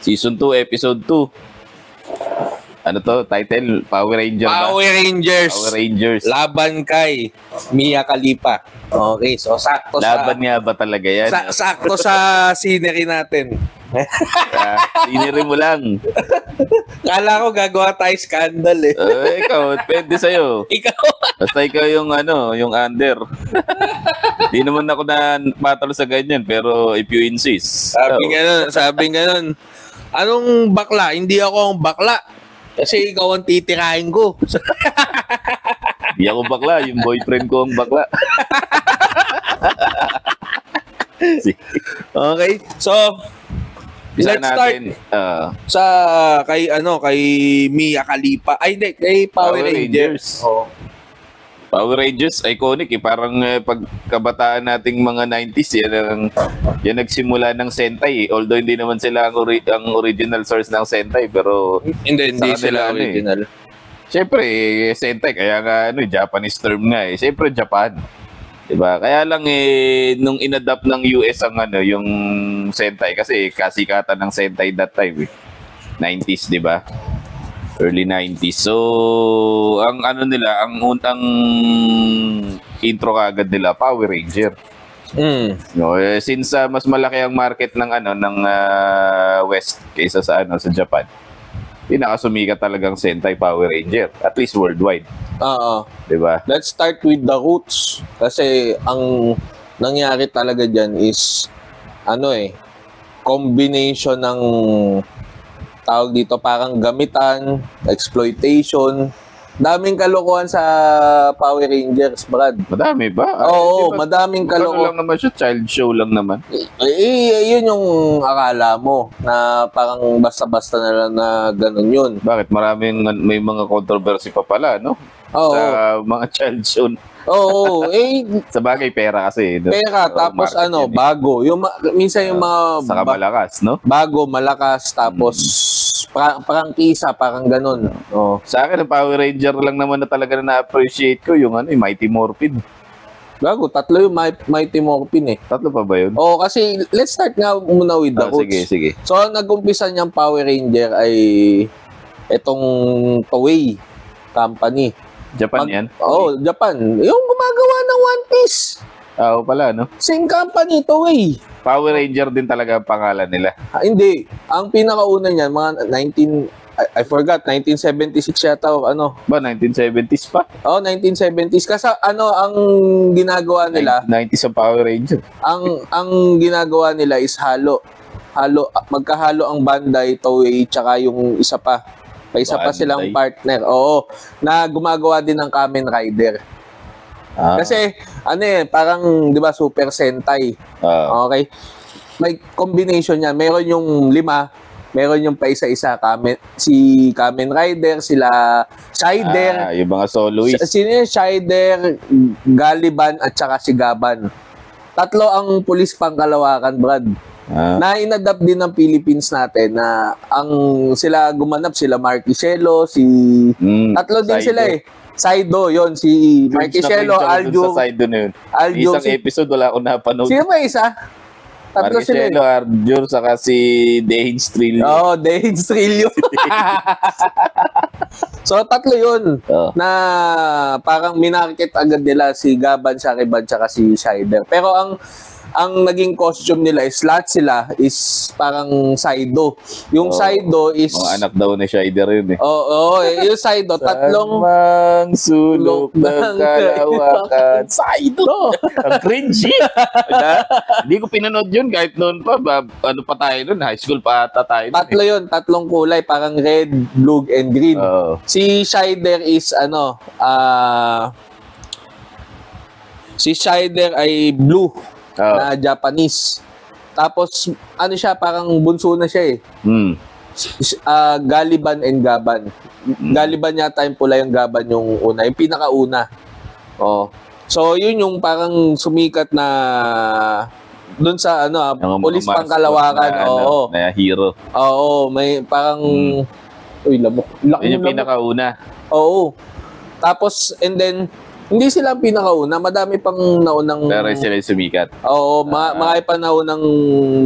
Season 2, Episode 2. Ano to? Title? Power Ranger ba? Power Rangers. Power Rangers. Laban kay Mia Khalifa. Okay, so sakto Laban nga ba talaga yan? sakto sa scenery natin. Siniri mo lang. Kala ko gagawa tayo scandal eh. Ikaw, pwede sa'yo. Ikaw. Basta ikaw yung yung under. Di naman ako na patalo sa ganyan, pero if you insist. Sabi ganun. Anong bakla? Hindi ako ang bakla. Kasi ikaw ang titirahin ko. Di ako bakla, yung boyfriend ko ang bakla. Okay, so let's start sa kay Mia Khalifa. Ay hindi, kay Power Rangers. Power Rangers, iconic eh. Parang pagkabataan nating mga 90s, yan nagsimula ng Sentai eh. Although hindi naman sila ang original source ng Sentai, pero hindi sila original. Siyempre, Sentai, kaya nga Japanese term nga eh. Siyempre, Japan. Diba? Kaya lang nung inadapt ng US ang yung Sentai, kasi kasikatan ng Sentai that time eh. 90s, diba? Early 90s. So, ang nila, ang intro kagad nila, Power Ranger. No, since mas malaki ang market ng West kaysa sa Japan. Pinakasumikat talagang Sentai Power Ranger, at least worldwide. Oo. 'Di ba? Let's start with the roots kasi ang nangyari talaga diyan is combination ng tawag dito, parang gamitan, exploitation. Daming kalokohan sa Power Rangers, Brad. Madami ba? Oo, madaming kalokohan. Ano lang naman siya, child show lang naman. Yun yung akala mo na parang basta-basta na lang na ganun yun. Bakit? May mga controversy pa pala, no? Oo. Sa mga child show. Oo, sa bagay, pera kasi. No? Pera, tapos bago. Minsan yung mga... Saka malakas, no? Bago, malakas, tapos parang kisa, parang ganun. Oh. Sa akin, ang Power Ranger lang naman na talaga na-appreciate ko, yung Mighty Morphin. Bago, 3 yung Mighty Morphin eh. 3 pa ba yun? Oo, kasi let's start nga muna with the roots. Sige. So, nag-umpisa niyang Power Ranger ay itong Toei Company. Japan yan? Oo, Japan. Yung gumagawa ng One Piece. Oo pala, no? Same company, Toei. Power Ranger din talaga ang pangalan nila. Hindi. Ang pinakauna niyan, mga 1976 yata o Ba, 1970s pa? 1970s. Kasi ang ginagawa nila... 90s ang Power Ranger. Ang ginagawa nila is halo. Magkahalo ang Bandai, Toei, tsaka yung isa pa. May isa pa silang partner. Oo. Na gumagawa din ng Kamen Rider. Kasi, parang, di ba, Super Sentai. Okay? May combination niya. Meron yung 5, meron yung pa isa-isa. Si Kamen Rider, sila Shider. Yung mga soloist. Sino yung Shider, Galiban, at saka si Gaban. 3 ang pulis pangkalawakan, Brad. Na inadapt din ng Philippines natin na sila gumanap, sila Marquisiello, tatlo din Saido. sila eh. Saido, yon si Marquisiello, Aljo. Sa Saido na yun. Isang episode wala akong napanood. Sino ba isa? Tatlo sila. Marquisiello, Arjur, saka si Dehin Strillo. Oo, Dehin Strillo. So, 3 yun na parang minarket agad nila si Gaban, Shariban, saka si Shider. Pero ang naging costume nila is lahat sila is parang Saido. Yung Saido is... anak daw ni Shider yun eh. Oo, yung Saido, 3... Mang sulok ng kalawakan. Saido! Ang cringy! Hindi ko pinanood yun kahit noon pa. Ano pa tayo noon? High school pa ata tayo. 3 yun, 3 kulay. Parang red, blue, and green. Si Shider is si Shider ay blue. Na Japanese. Tapos, siya, parang bunso na siya eh. Galiban and Gaban. Galiban yata yung pula, yung Gaban yung una. Yung pinakauna. So, yun yung parang sumikat na dun sa pulis pangkalawakan. Na hero. Oo, may parang uy, lamok. Yun yung pinakauna. Oo. Tapos, and then, Hindi sila ang pinakauna, madami pang naunang... Pero sila yung sumikat. Oo, mga pa naunang...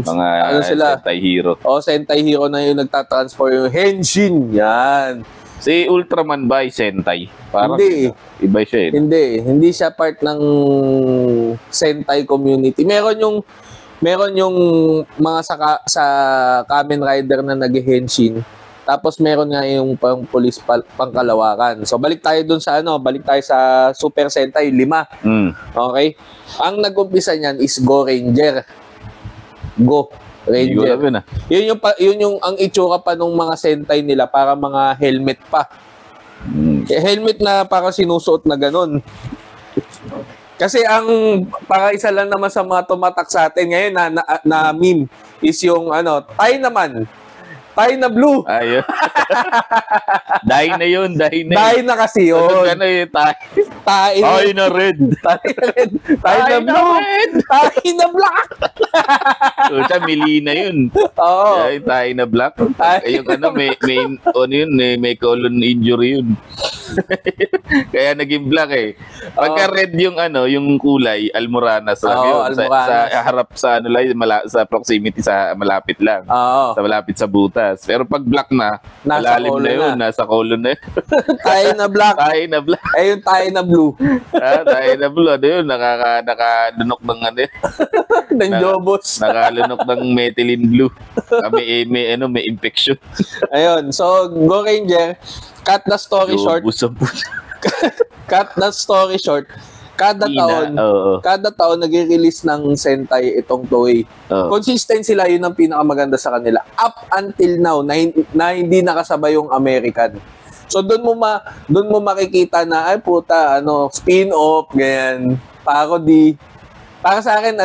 Mga ano sila? Sentai hero. Sentai hero na yung nagtatransform yung Henshin. Yan. Si Ultraman ba ay Sentai? Parang Hindi. Iba siya eh. Hindi siya part ng Sentai community. Meron yung mga sa Kamen Rider na nag-Henshin. Tapos meron nga yung pang police pangkalawakan. So balik tayo dun sa balik tayo sa Super Sentai 5. Okay? Ang nag-umpisa niyan is Go Ranger. Go Ranger. Yun yung ang itsura pa nung mga Sentai nila para mga helmet pa. Helmet na para sinusuot na ganun. Kasi para isa lang naman sa mga tumatak sa atin ngayon na meme is yung Tayo na blue. Ayun. Dahil na yun. Dahil na kasi yun. Ano yung tayo? Tayo na red. Tayo na red. Tayo na blue. Tayo na black. Siya, mili na yun. Oo. Tayo na black. Yung may colon injury yun. Kaya naging black eh. Pagka red yung kulay, almoranas lang yun. Sa harap sa sa proximity sa malapit lang. Oo. Sa malapit sa butas. Pero pag black na, malalim na yun, nasa colon na yun. Tayo na black. Tayo na black. Yung tayo na blue. Tayo na blue. Ano yun? Nakalunok ng ng jobos. Nakalunok ng methylene blue. May infection. Ayun. So, Go Ranger, cut the story short. Cut the story short. Kada taon nagre-release ng Sentai itong Toei. Consistent sila, yun ang pinakamaganda sa kanila. Up until now na hindi nakasabay yung American. So doon mo makikita na spin-off, ganyan, parody. Para sa akin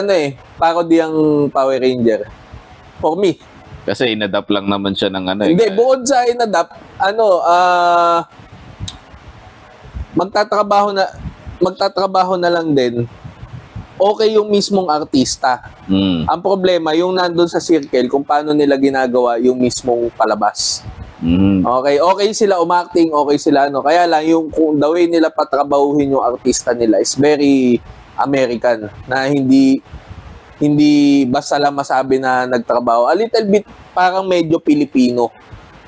parody ang Power Ranger. For me. Kasi inadapt lang naman siya ng Hindi, bukod sa inadapt, magtatrabaho na lang din, okay yung mismong artista. Ang problema, yung nandun sa circle, kung paano nila ginagawa yung mismong palabas. Okay sila umacting, okay sila kaya lang yung kung the way nila patrabahuhin yung artista nila is very American, na hindi basta lang masabi na nagtrabaho. A little bit parang medyo Pilipino,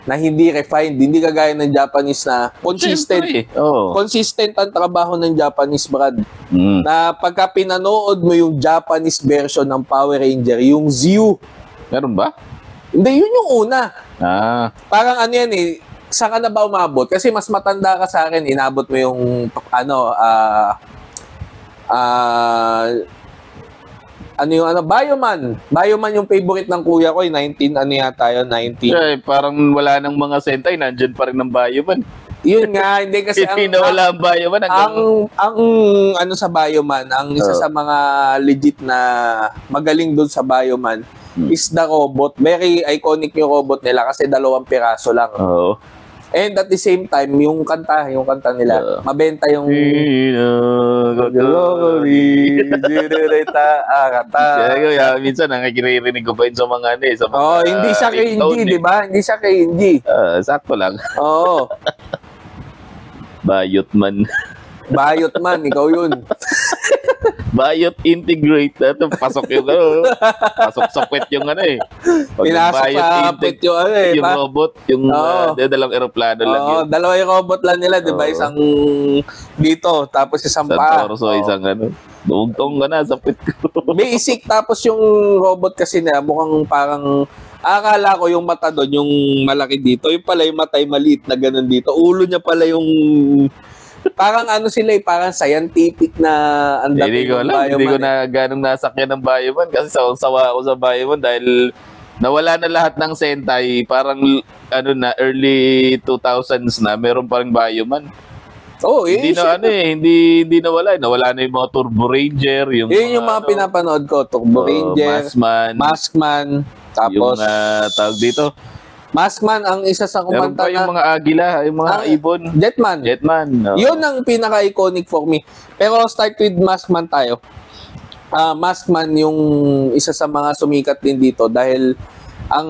na hindi refined, hindi kagaya ng Japanese na consistent. Consistent ang trabaho ng Japanese, Brad. Na pagka pinanood mo yung Japanese version ng Power Ranger, yung Zyu. Meron ba? Hindi, yun yung una. Parang saan ka na ba umabot? Kasi mas matanda ka sa akin, inabot mo yung Bioman. Bioman yung favorite ng kuya ko, 19. Parang wala nang mga Sentai, nandyan pa rin ng Bioman. Yun nga, hindi kasi hindi na wala ang Bioman. Ang sa Bioman, ang isa sa mga legit na magaling doon sa Bioman is the robot. Very iconic yung robot nila kasi 2 piraso lang. And at the same time, yung kanta nila, mabenta yung minsan nakikirinig ko pa yun sa mga hindi siya Kenji, di ba? Hindi siya Kenji. Sakto lang. Oo. Bayotman, ikaw yun. Bayot integrate. Ito, pasok yung pasok sa puwet yung Pinasok sa puwet yung yung robot, yung dalawang eroplano lang yun. 2 yung robot lang nila, di ba? Isang dito, tapos isang paa. Torso, isang Dugtong ka na sa puwet ko. Basic, tapos yung robot kasi na mukhang parang akala ko yung mata doon, yung malaki dito. Yung pala yung matay maliit na ganun dito. Ulo niya pala yung parang parang scientific na ang dating ng Bioman. Hindi ko na ganong nasakyan ng Bioman kasi sawa ako sa Bioman dahil nawala na lahat ng Sentai. Parang early 2000s na meron pa ring Bioman. Hindi nawala. Nawala na yung mga Turbo Ranger, yung mga pinapanood ko, Turbo Ranger, Maskman, tapos yung tawag dito, Maskman, ang isa sa kumanta yung mga agila, yung mga ibon. Jetman. Yun ang pinaka-iconic for me. Pero start with Maskman tayo. Maskman yung isa sa mga sumikat din dito dahil ang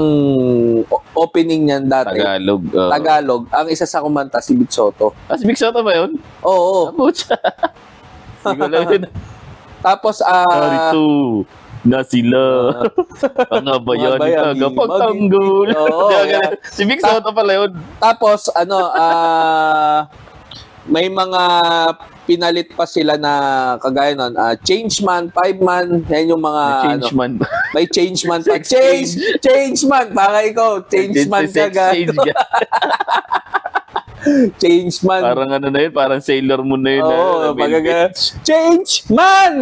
opening niyan dati. Tagalog. Tagalog. Ang isa sa kumanta, si Vic Soto. Si Vic Soto ba yun? Oo. Pucha. Hindi ko lang yun. Tapos, Narito na sila. Mga bayan tagapagtanggol. Si Vic Soto pala yun. Tapos, may mga pinalit pa sila na kagaya nun. Change Man, 5 Man, yan yung mga... Change man. May Change Man pa. Change Man! Para ikaw, Change Man ka gago. Change Man. Parang ano na yun, parang Sailor Moon na yun. Oo, Change Man!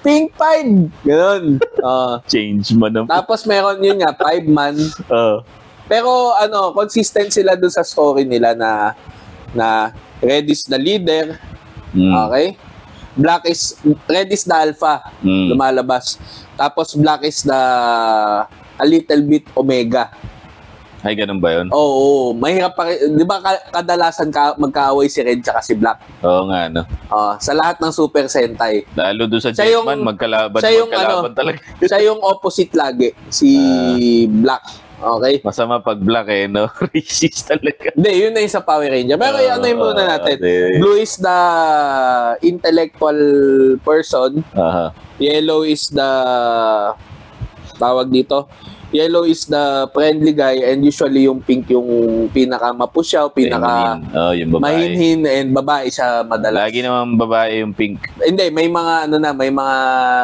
Pink 5! Ganon. Change man. Tapos meron yun nga, 5 Man. Pero consistent sila dun sa story nila na Red is the leader. Okay? Red is the alpha. Lumalabas. Tapos Black is a little bit omega. Ay, ganun ba yun? Oo. Mahirap pa. Di ba kadalasan magkaaway si Red tsaka si Black? Oo nga, no? Sa lahat ng Super Sentai. Lalo doon sa Jetman, magkalaban talaga. Siya yung opposite lagi. Si Black. Okay? Masama pag Black no? Racist talaga. Hindi, yun na yung sa Power Ranger. Pero ano yung muna natin? Blue is the intellectual person. Yellow is the tawag dito. Yellow is the friendly guy, and usually yung pink yung pinaka-mapusyaw, yung babae. Mahinhin, and babae siya madalas. Lagi naman babae yung pink. Hindi, may mga may mga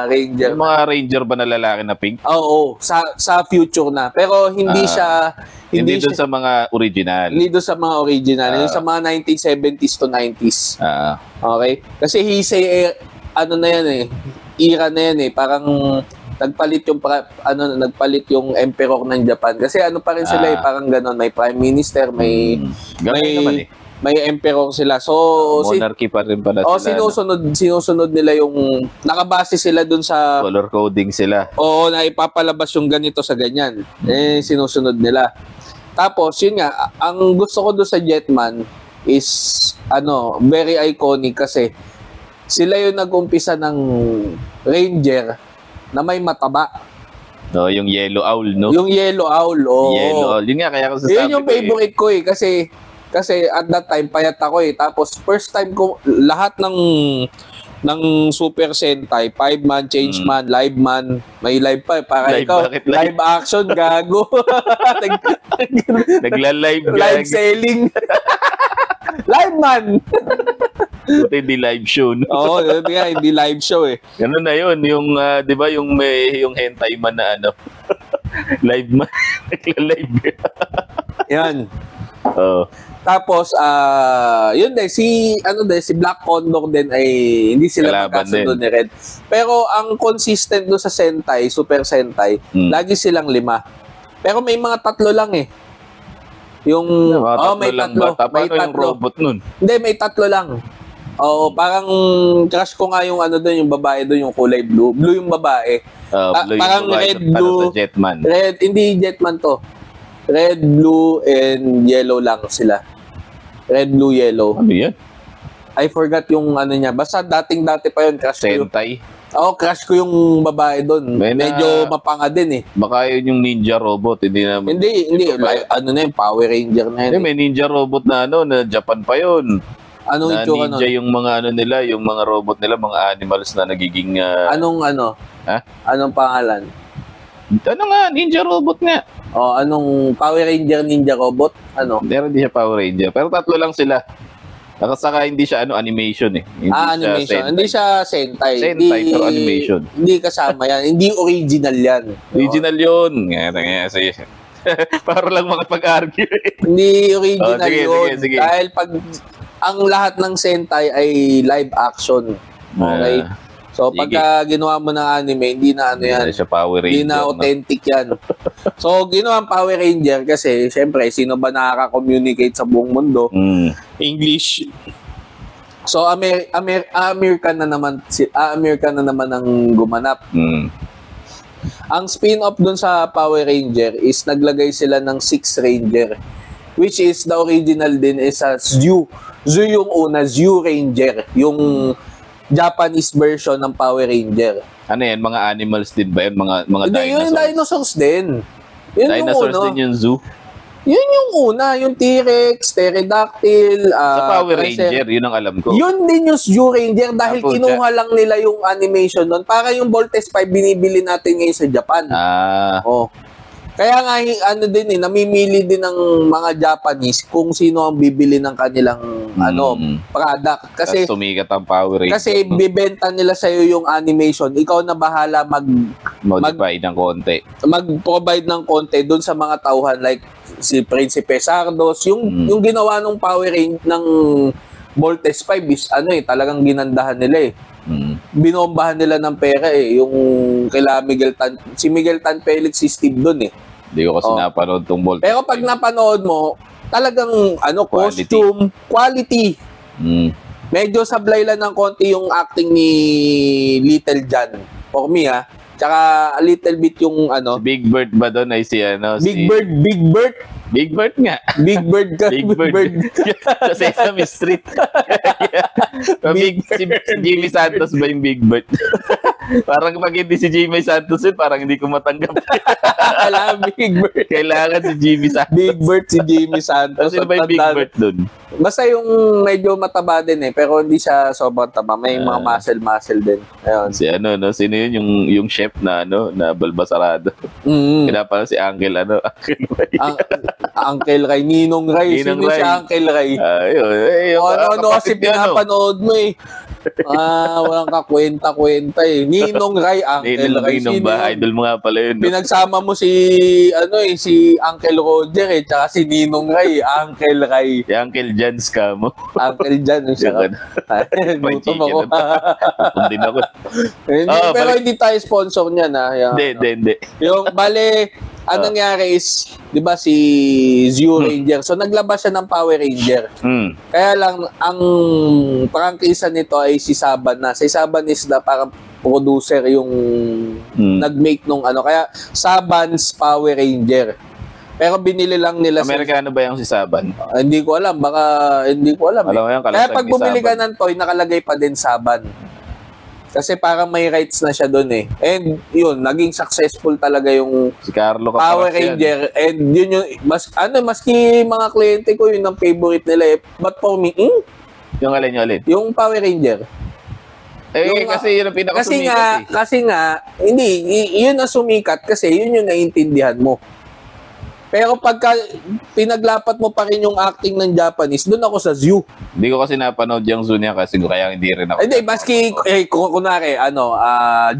ranger. May mga ranger ba na lalaki na pink? Oo, sa future na. Pero hindi siya hindi doon sa mga original. Hindi doon sa mga original, yung sa mga 1970s to 90s. Okay? Kasi Heisei na yan era na yan parang nagpalit yung emperor ng Japan kasi pa rin sila parang ganon, may prime minister, may emperor sila, so monarchy pa rin pala sila. Sinusunod nila yung nakabase sila dun sa color coding sila. Oo, na ipapalabas yung ganito sa ganyan, sinusunod nila. Tapos yun nga, ang gusto ko doon sa Jetman is very iconic kasi sila yung nag-umpisa ng Ranger na may mataba. Yung Yellow Owl, no? Yung Yellow Owl, Yellow Owl. Yun nga, kaya ko sasabi yun yung favorite ko kasi at that time, payat ako Tapos first time ko, lahat ng Super Sentai, 5 Man, Change Man, Live Man, may live pa para live, ikaw. Live action, gago. Nagla-live live selling. Live Man. Buti hindi live show, no? Oo, hindi live show Ganun na yun. Yung, di ba, yung hentai man na live man. Nagla-live. Yan. Oo. Tapos, yun si Black Condor din ay hindi sila magkasundo ni Red. Pero ang consistent doon sa Sentai, Super Sentai, lagi silang 5. Pero may mga 3 lang Yung, may 3. May 3 yung robot nun. Hindi, may 3 lang. Oo, parang crush ko nga yung doon, yung babae doon, yung kulay blue. Blue yung babae. Blue parang yung red, blue. Sa Jetman. Red, hindi Jetman to. Red, blue, and yellow lang sila. Red, blue, yellow. Ano yan? I forgot yung niya. Basta dating-dati pa yun, crush ko. Sentai? Oo, crush ko yung babae doon. Medyo mapanga din Baka yun yung ninja robot. Hindi. Yung Power Ranger na yun. May ninja robot na na Japan pa yun. Anong itsura ninja yung mga nila, yung mga robot nila, mga animals na nagiging... Anong pangalan? Ninja robot nga. Anong Power Ranger ninja robot? Hindi siya Power Ranger. Pero 3 lang sila. Saka hindi siya animation Hindi animation. Hindi siya Sentai. Sentai pero animation. Hindi kasama yan. Hindi original yan. Original yun. Para lang makapag-argue. Hindi original yun. Sige. Dahil ang lahat ng Sentai ay live action. Okay? So, pagka ginawa mo ng anime, hindi na yan. Hindi siya Power Ranger. Hindi na authentic yan. So, ginawa ang Power Ranger kasi, syempre, sino ba nakaka-communicate sa buong mundo? English. So, American na naman ang gumanap. Ang spin-off dun sa Power Ranger is naglagay sila ng 6 Ranger. Which is, the original din is Zyu. Zyu yung una, Zyu Ranger. Yung Japanese version ng Power Ranger. Ano yan, mga animals din ba yun? Mga Hindi, dinosaurs? yung dinosaurs din. Yun Dinosaurs yung din yung zoo. Yun yung una, yung T-Rex, Pterodactyl, Sa Power Tricer- Ranger, yun ang alam ko. Yun din yung Zoo Ranger dahil Apo, kinuha lang nila yung animation nun. Para yung Voltes 5 binibili natin ngayon sa Japan. Oh. Kaya nga ano din namimili din ng mga Japanese kung sino ang bibili ng kanilang product kasi sumikat ang Power Ranger. Kasi bibenta nila sa iyo yung animation, ikaw na bahala modify ng konti. Mag-provide ng konti doon sa mga tauhan like si Prinsipe Sardos, yung ginawa ng Power Ranger ng Voltes 5 is talagang ginandahan nila binombahan nila ng pera yung kila si Miguel Tan Felix si Steve doon Hindi ko kasi napanood tong Voltes. Pero pag napanood mo, talagang costume, quality. Medyo sablay lang ng konti yung acting ni Little John. For me Tsaka a little bit yung Si Big Bird ba doon ay si Big Bird. Big Bird nga. Big Bird ka. Big Bird. Sa Sesame Street. Si Jimmy Santos ba yung Big Bird? Parang pag hindi si Jimmy Santos parang hindi ko matanggap. Kailangan Big Bird. Kailangan si Jimmy Santos. Big Bird si Jimmy Santos. Sino ba yung Big Bird doon? Basta yung medyo mataba din pero hindi siya sobrang taba. May mga muscle din. Ayun. Si sino yun yung chef na na Balbasarado. Kaya pala si Uncle Ray. Uncle Ray, Ninong Ray. Sino si Uncle Ray? Ano kasi pinapanood mo walang kakwenta-kwenta Ninong Ray, Uncle Ray. Ninong ba? Idol mo nga pala yun. Pinagsama mo si Uncle Roger tsaka si Ninong Ray, Uncle Ray. Si Uncle Jans ka mo. Uncle Jan. Gutom ako. Din ako. Pero hindi tayo sponsor niyan Hindi. Yung anong nangyari is, di ba si Zoo Ranger, so naglabas siya ng Power Ranger. Kaya lang, ang prangkisa nito ay si Saban na. Si Saban is parang producer yung nag-make nung kaya Saban's Power Ranger. Pero binili lang nila Amerikano ba yung si Saban? Hindi ko alam, baka hindi ko alam. Kaya pag bumili ka ng toy, nakalagay pa din Saban. Kasi parang may rights na siya doon And yun, naging successful talaga yung si Carlo Power Ranger. And yun yung, maski mga kliyente ko, yun ang favorite nila But for me, yung alin? Yung Power Ranger. Kasi yun ang pinakasumikat Kasi nga, hindi, yun ang sumikat kasi yun yung naiintindihan mo. Pero pagka pinaglapat mo pa rin yung acting ng Japanese, doon ako sa Zoo. Hindi ko kasi napanood yung Zoo niya kasi kaya hindi rin ako. Hindi, maski, kunwari,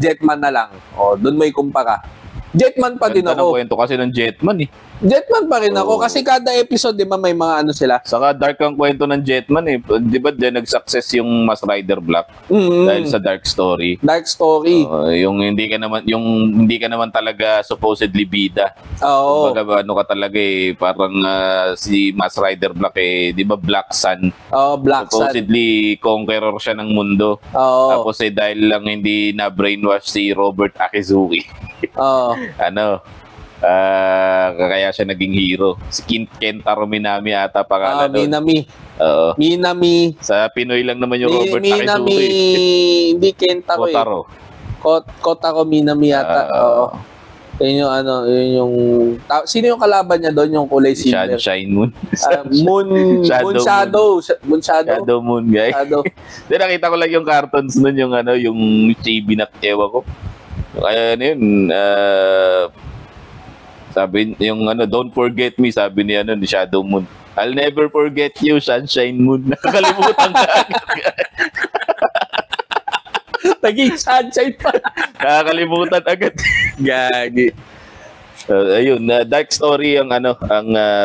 Jetman na lang. Doon mo ikumpara. Jetman pa din ako. Kwento kasi ng Jetman Jetman pa rin ako kasi kada episode, di ba, may mga sila. Saka dark ang kwento ng Jetman Di ba diyan nag-success yung Mas Rider Black dahil sa dark story. Dark story. Yung hindi ka naman talaga supposedly bida. Oo. Kumbaga ka talaga parang si Mas Rider Black di ba Black Sun? Black Sun. Supposedly conqueror siya ng mundo. Tapos dahil lang hindi na brainwash si Robert Akizuki. Kaya siya naging hero. Si Kentaro Minami ata pangalan Minami. Oo. Minami. Sa Pinoy lang naman yung Robert Minami, Akizuki. hindi Kentaro Kotaro Minami yata. Oo. Yun yung sino yung kalaban niya doon, yung kulay silver? Sunshine Moon. Shadow Moon guy. Nakita ko lang yung cartons nun, yung chibi na ewa ko. Kaya sabi yung don't forget me, sabi ni ni Shadow Moon. I'll never forget you, Sunshine Moon. Nakakalimutan ka. Naging sunshine pa. Nakakalimutan agad. Gagi. Ayun, dark story ang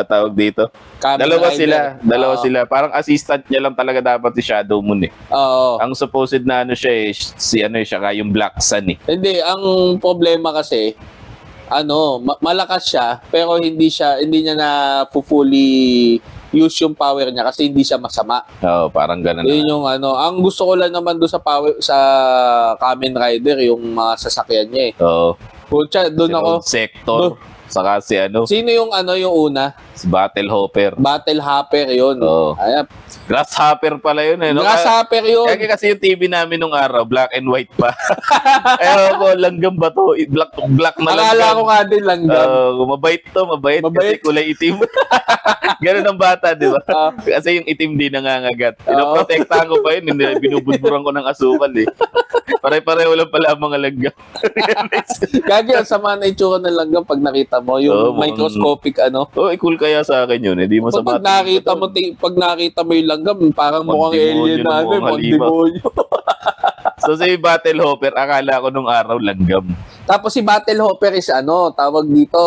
tawag dito. Dalawa sila. Parang assistant niya lang talaga dapat si Shadow Moon Oo. Ang supposed na siya siya yung Black Sun Hindi, ang problema kasi malakas siya pero hindi niya na fully use yung power niya kasi hindi siya masama. Oo, parang gano'n. Yun yung ang gusto ko lang naman doon sa Kamen Rider yung mga sasakyan niya Oo. Pucha, doon ako Sector. Saka si Sino yung yung una? Si Battle Hopper. Battle Hopper yun. Oo. Ayan. Grasshopper pala yun eh. No? Grasshopper yun. Kaya kasi yung TV namin nung araw, black and white pa. Ewan ko, langgam ba to? Black na langgam. Akala ko nga din langgam. Mabait to, mabait. Mabait. Kasi kulay itim. Ganun ang bata, di ba? Kasi yung itim di nangangagat. Pinoprotektahan ko pa yun. Binubudburan ko ng asukal eh. Pare-pareho lang pala ang mga langgam. Gagi, ang sama na itsura ng langgam pag nakita mo. Yung microscopic ano. Cool kaya sa akin yun. Hindi mo sa pag nakita mo yung langgam, parang mukhang alien na ano, magdemonyo. So si Battle Hopper, akala ko nung araw langgam. Tapos si Battle Hopper is ano, tawag dito,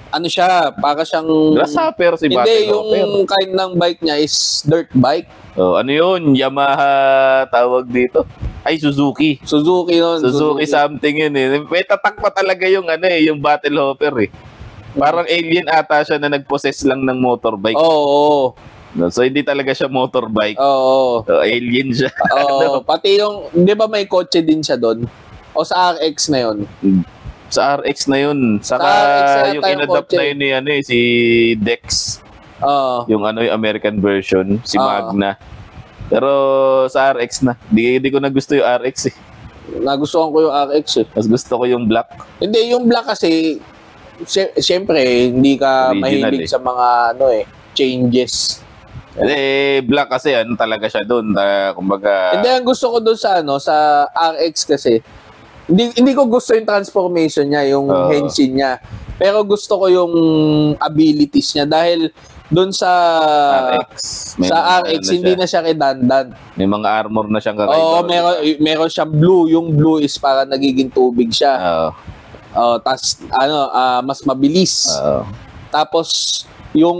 ano siya, para siyang... Grasshopper si Battle Hopper. Hindi, yung kind ng bike niya is dirt bike. Ano yun? Yamaha tawag dito? Ay, Suzuki. Suzuki yun. Suzuki something yun eh. May tatak pa talaga yung ano eh, yung Battle Hopper eh. Parang alien ata siya na nag-possess lang ng motorbike. Oo. So hindi talaga siya motorbike. Oo. So, alien siya. Oo. Pati yung, di ba may kotse din siya doon? O sa RX na yun? Sa RX na yun. Saka yung in-adapt na yun ni ano eh, si Dex. Yung ano yung American version, si Magna. Pero sa RX na. Di ko na gusto yung RX eh. Nagustuhan ko yung RX eh. Mas gusto ko yung black. Hindi, yung black kasi, siyempre, hindi ka Original mahilig eh. sa mga ano eh, changes. Black kasi ano talaga siya doon. Kumbaga... Hindi, ang gusto ko doon sa ano, sa RX kasi, hindi ko gusto yung transformation niya, yung henshin niya. Pero gusto ko yung abilities niya dahil doon sa RX. RX hindi na siya redundant. May mga armor na siyang kakaiba. Oo, meron siyang blue. Yung blue is para nagiging tubig siya. Tas ano, mas mabilis. Tapos yung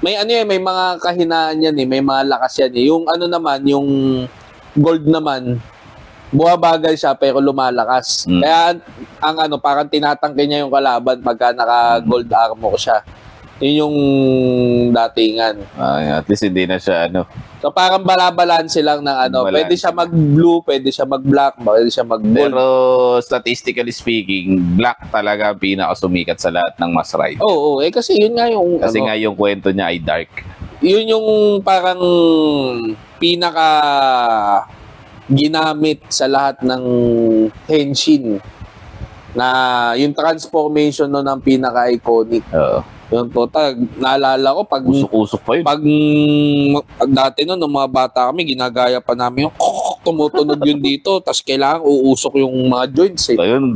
may ano yan, may mga kahinaan yan eh, may mga lakas yan eh. Yung ano naman, yung gold naman, bumabagal siya pero lumalakas. Kaya ang ano, parang tinatangke niya yung kalaban pagka naka-gold armor siya. Yun yung datingan. At least hindi na siya ano. So parang balabalanse lang ng ano. Balance. Pwede siya mag-blue, pwede siya mag-black, pwede siya mag-gold. Pero statistically speaking, black talaga ang pinakasumikat sa lahat ng mass ride. Oo, kasi yun nga yung Kasi ano, nga yung kwento niya ay dark. yun yung parang pinaka ginamit sa lahat ng henshin na yung transformation no ng pinaka-iconic. Yung totag, naalala ko pag Usok-usok pa yun. pag dati no, nung mga bata kami, ginagaya pa namin yung tumutunog yun dito, tapos kailangan uusok yung mga joints eh. Ayun,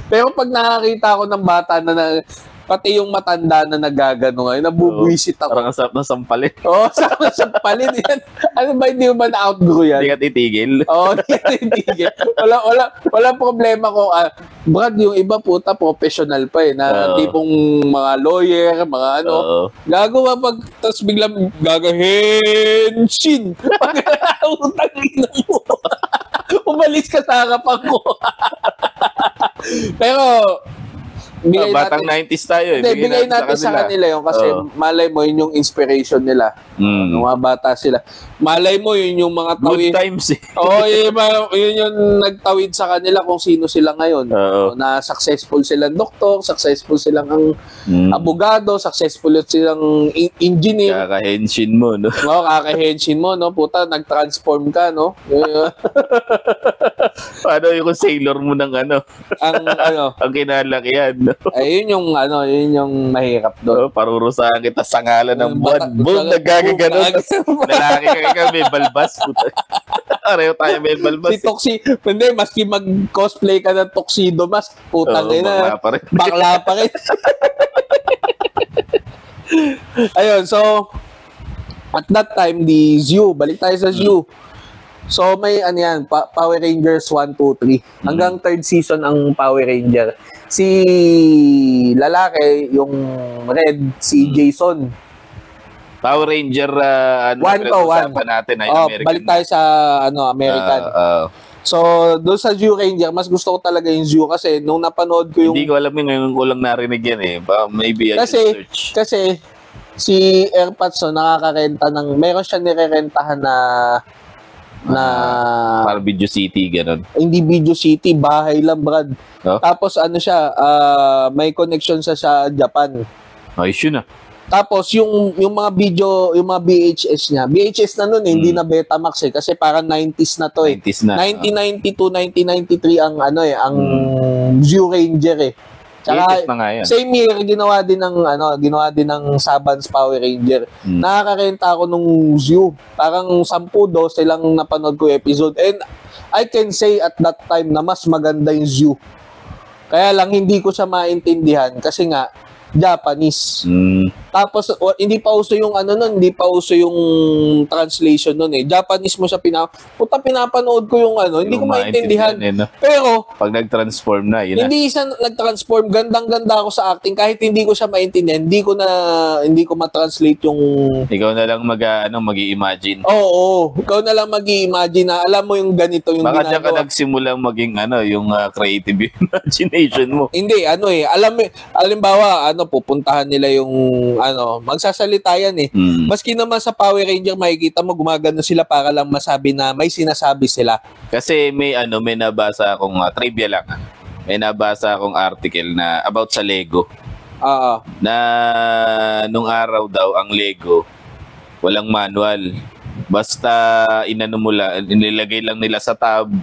Pero pag nakakita ako ng bata na pati yung matanda na nagagano ngayon, nabubuisit ako. Parang ang sarap na sampalin. Sama sa palin yan. Ano ba, hindi mo ba na-outgrow yan? Hindi ka titigil. Hindi ka titigil. Wala problema ko. Brad, yung iba puta, professional pa eh, na tipong mga lawyer, mga ano. Gagawa pag, tapos biglang gagahenshin. Pag utang ina mo. Umalis ka sa harapan ko. Pero, Batang 90s tayo eh. Hindi, bigay natin sa kanila yun kasi malay mo yun yung inspiration nila. Nung mga bata sila. Malay mo yun yung mga tawid. Good times eh. Yun yung nagtawid sa kanila kung sino sila ngayon. Na successful silang doktor, successful silang abogado, successful silang engineer. Kakahenshin mo, no? Kakahenshin mo, no? Puta, nag-transform ka, no? Paano yung sailor mo ng ano? Ang kinalakihan, no? Ayun yung ano, yun yung mahirap doon. Parurusahan kita sa ngalan ng buwan. Boom, nagagaganon. Lalaki ka may balbas. Pareho tayo may balbas. Hindi, maski mag-cosplay ka ng tuxedo mask, putang ina. Bakla pa rin. Ayun, so, at that time, the Zoo, balik tayo sa Zoo. So, may ano yan, Power Rangers 1, 2, 3. Hanggang third season ang Power Ranger. Si lalaki, yung red, si Jason. Power Ranger, one natin ay American. Balik tayo sa American. So, doon sa Zoo Ranger, mas gusto ko talaga yung Zoo kasi nung napanood ko yung... Hindi ko alam yun, ngayon ko lang narinig yan eh. Maybe I search. Kasi si Airpods nakakakarenta ng... Meron siya nirerentahan na Para Video City, ganun. Hindi Video City, bahay lang, Brad. Oh? Tapos ano siya, may connection sa Japan. Ayos yun ah. Tapos yung mga video, yung mga VHS niya. VHS na noon hindi na Betamax kasi parang 90s na to 90s na. 1992, 1993 ang ang Zio Ranger eh. Tsaka, na nga yan. same year ginawa din ng Saban's Power Ranger. Nakakarenta ako nung Zio. Parang 10-12 lang napanood ko episode. And I can say at that time na mas maganda yung Zio. Kaya lang hindi ko siya maintindihan kasi nga Japanese. Tapos hindi pa uso yung hindi pa uso yung translation nun eh. Japanese mo siya pinapanood ko yung hindi ko maintindihan. Pero pag nag-transform na, yun hindi siya nag-transform. Gandang-ganda ako sa acting kahit hindi ko siya maintindihan. Hindi ko ma-translate yung ikaw na lang mag-i-imagine. Oo, ikaw na lang mag-i-imagine na alam mo yung ganito yung baka ginagawa. dyan ka nagsimulang maging yung creative imagination mo. Hindi, alimbawa, pupuntahan nila yung magsasalita yan eh. Maski naman sa Power Ranger makikita mo gumagano sila para lang masabi na may sinasabi sila. Kasi may nabasa akong trivia lang. May nabasa akong article na about sa Lego. Na nung araw daw ang Lego walang manual. Basta inilagay lang nila sa tab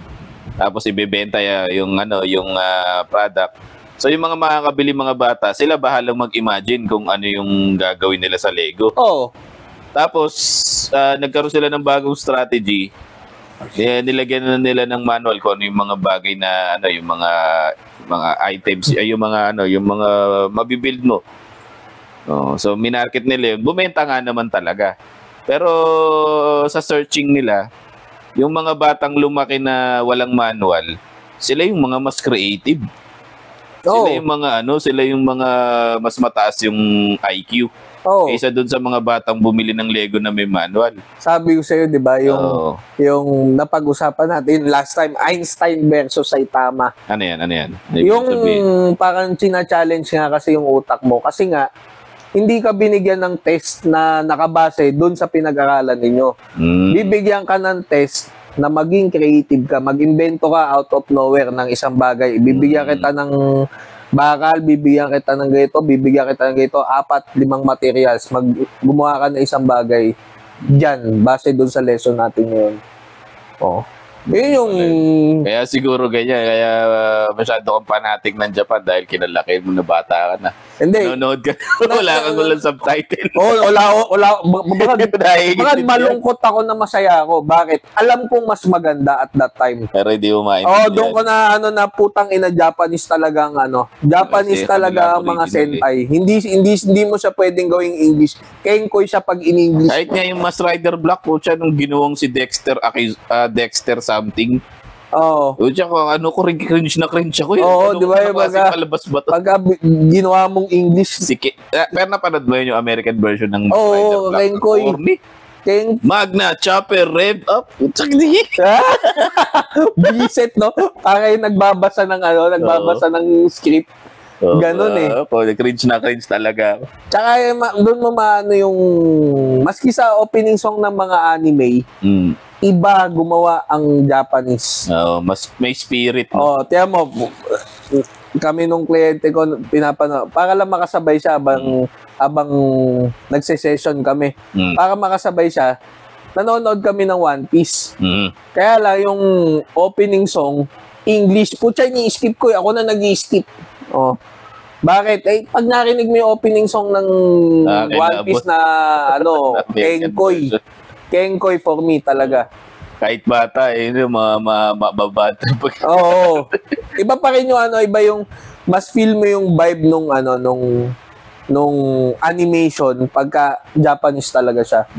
tapos ibebenta yung product. So yung mga makakabili mga bata, sila bahalang mag-imagine kung ano yung gagawin nila sa Lego. Oo. Tapos nagkaroon sila ng bagong strategy. Nilagyan na nila ng manual kung ano yung mga bagay na yung mga items, yung mga mabibuild mo. So minarket nila yun. Bumenta nga naman talaga. Pero sa searching nila, yung mga batang lumaki na walang manual, sila yung mga mas creative. Sila yung mga mas mataas yung IQ. Kaysa dun sa mga batang bumili ng Lego na may manual. Sabi ko sa'yo, di ba, yung napag-usapan natin last time, Einstein versus Saitama. Ano yan? Yung parang china-challenge nga kasi yung utak mo. Kasi nga, hindi ka binigyan ng test na nakabase dun sa pinag-aralan ninyo. Bibigyan ka ng test na maging creative ka, mag-invento ka out of nowhere ng isang bagay. Bibigyan kita ng bakal, bibigyan kita ng ganito, 4-5 materials. Gumawa ka ng isang bagay dyan, base dun sa lesson natin ngayon. Yun yung... Kaya siguro ganyan, kaya masyado kang fanatic ng Japan dahil kinalaki mo na bata ka na. Hindi. Nanonood ka. Wala kang walang subtitle. Wala. Malungkot ako na masaya ako. Bakit? Alam kong mas maganda at that time. Pero hindi mo maintindihan. Doon ko na putang ina Japanese talaga Japanese talaga ang mga sentai. Hindi mo siya pwedeng gawing English. Kenkoy siya pag in-English. Kahit nga yung Mas Rider Black po siya nung ginawang si Dexter something. Cringe ako yun. Di ba yung pagka ginawa mong English. Pero napanood mo yun yung American version ng Mas Rider Black? Kenkoy. Magna, Chopper, Rev Up. Biset, no? Para yung nagbabasa ng script. Ganon eh. Cringe talaga. Tsaka doon mo yung maski sa opening song ng mga anime, iba gumawa ang Japanese. Mas may spirit. Tiyan mo, kami nung kliyente ko pinapanood para lang makasabay siya habang nagse-session kami. Para makasabay siya, nanonood kami ng One Piece. Kaya lang yung opening song, English, putya ni-skip ko. Ako na nag-i-skip. Bakit? Pag narinig mo yung opening song ng One Piece na Kenkoy for me talaga. Kahit bata, mababata. Oo. Iba pa rin yung iba yung mas feel mo yung vibe nung animation pagka Japanese talaga siya.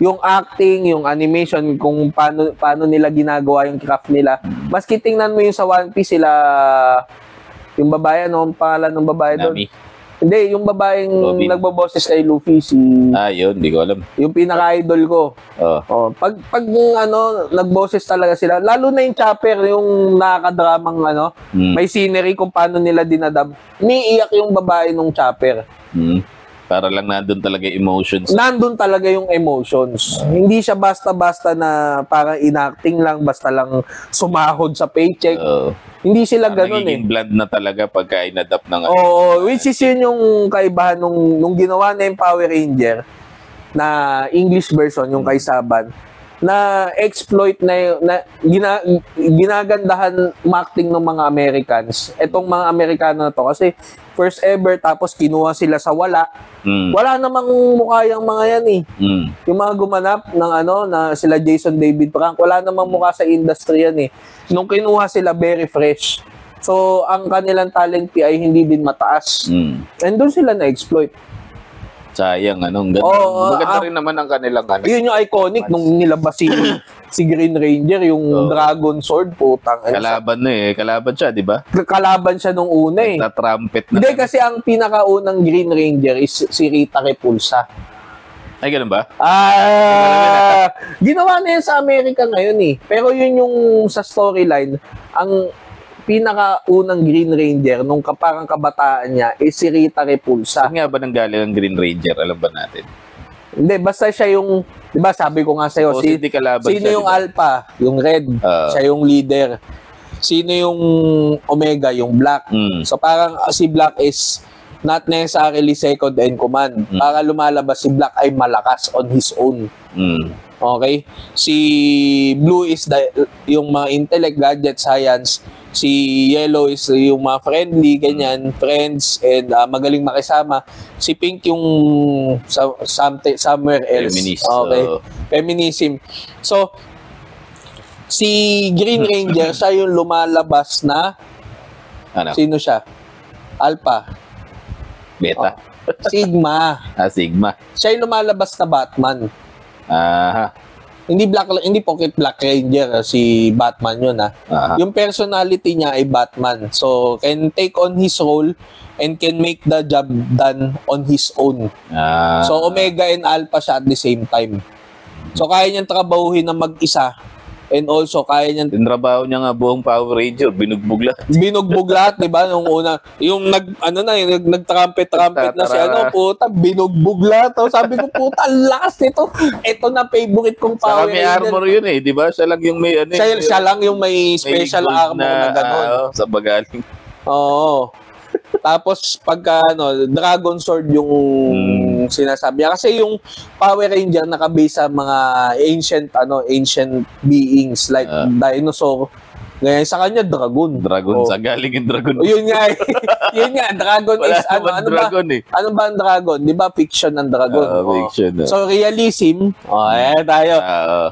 Yung acting, yung animation, kung paano nila ginagawa yung craft nila. Maski tingnan mo yung sa One Piece sila, yung babae, ang pangalan ng babae doon? Hindi, yung babaeng nagbaboses kay Luffy, yun, hindi ko alam. Yung pinaka-idol ko. Pag nagboses talaga sila, lalo na yung Chopper, yung nakakadramang may scenery kung paano nila dinadab. Umiiyak yung babae nung Chopper. Para lang nandun talaga yung emotions. Nandun talaga yung emotions. Hindi siya basta-basta na parang inacting lang, basta lang sumahod sa paycheck. Hindi sila ganun Nagiging bland na talaga pagka inadapt ng Oo, which is yun yung kaibahan nung ginawa na yung Power Ranger na English version, yung kay Saban, na exploit na ginagandahan acting ng mga Americans. Etong mga Amerikano na to kasi first ever, tapos kinuha sila sa wala. Wala namang mukha yung mga yan eh. Yung mga gumanap ng na sila Jason David Frank, wala namang mukha sa industry yan eh. Nung kinuha sila, very fresh. So, ang kanilang talent ay hindi din mataas. And doon sila na-exploit. Sayang, ganda. Maganda rin naman ang kanilang Yun yung iconic nung nilabas si Green Ranger, yung Dragon Sword, putang. Kalaban kalaban siya, di ba? Kalaban siya nung una eh. Trumpet na. Hindi, kasi ang pinakaunang Green Ranger is si Rita Repulsa. Ay, ganun ba? Ginawa na yan sa Amerika ngayon eh. Pero yun yung sa storyline, ang pinakaunang Green Ranger nung parang kabataan niya is si Rita Repulsa. Saan nga ba nanggaling ang Green Ranger? Alam ba natin? Hindi, basta siya yung, di ba sabi ko nga sa'yo, sino siya, yung Alpha, yung Red, siya yung leader. Sino yung Omega, yung Black. So parang si Black is not necessarily second in command. Para lumalabas si Black ay malakas on his own. Okay? Si Blue is yung mga intellect, gadget, science. Si Yellow is yung mga friendly, ganyan, friends, and magaling makisama. Si Pink yung somewhere else. Feminist. Okay? Feminism. So, si Green Ranger, siya yung lumalabas na sino siya? Alpha. Beta. Sigma. Sigma. Siya yung lumalabas na Batman. Hindi Pocket Black Ranger si Batman yun Yung personality niya ay Batman. So, can take on his role and can make the job done on his own. So, Omega and Alpha siya at the same time. So, kaya niyang trabahuhin na mag-isa. And also, kaya niyang... Tinrabaho niya nga buong Power Ranger, binugbog lahat. Binugbog lahat, di ba? Nung una, yung nag-trumpet na siya, puta, binugbog lahat. Sabi ko, puta, lakas nito. Ito na favorite kong Power Ranger. Saka may armor yun di ba? Siya lang yung may Siya lang yung may special armor na gano'n. Sa bagaling. Oo. Tapos pagka Dragon Sword yung sinasabi niya, kasi yung Power Ranger nakabase sa mga ancient beings like dinosaur. Ngayon sa kanya dragon. Sa galing yung dragon. Yun nga. Yun nga, dragon is dragon ba? Ano ba ang dragon? 'Di ba fiction ng dragon? Fiction. So realism, tayo.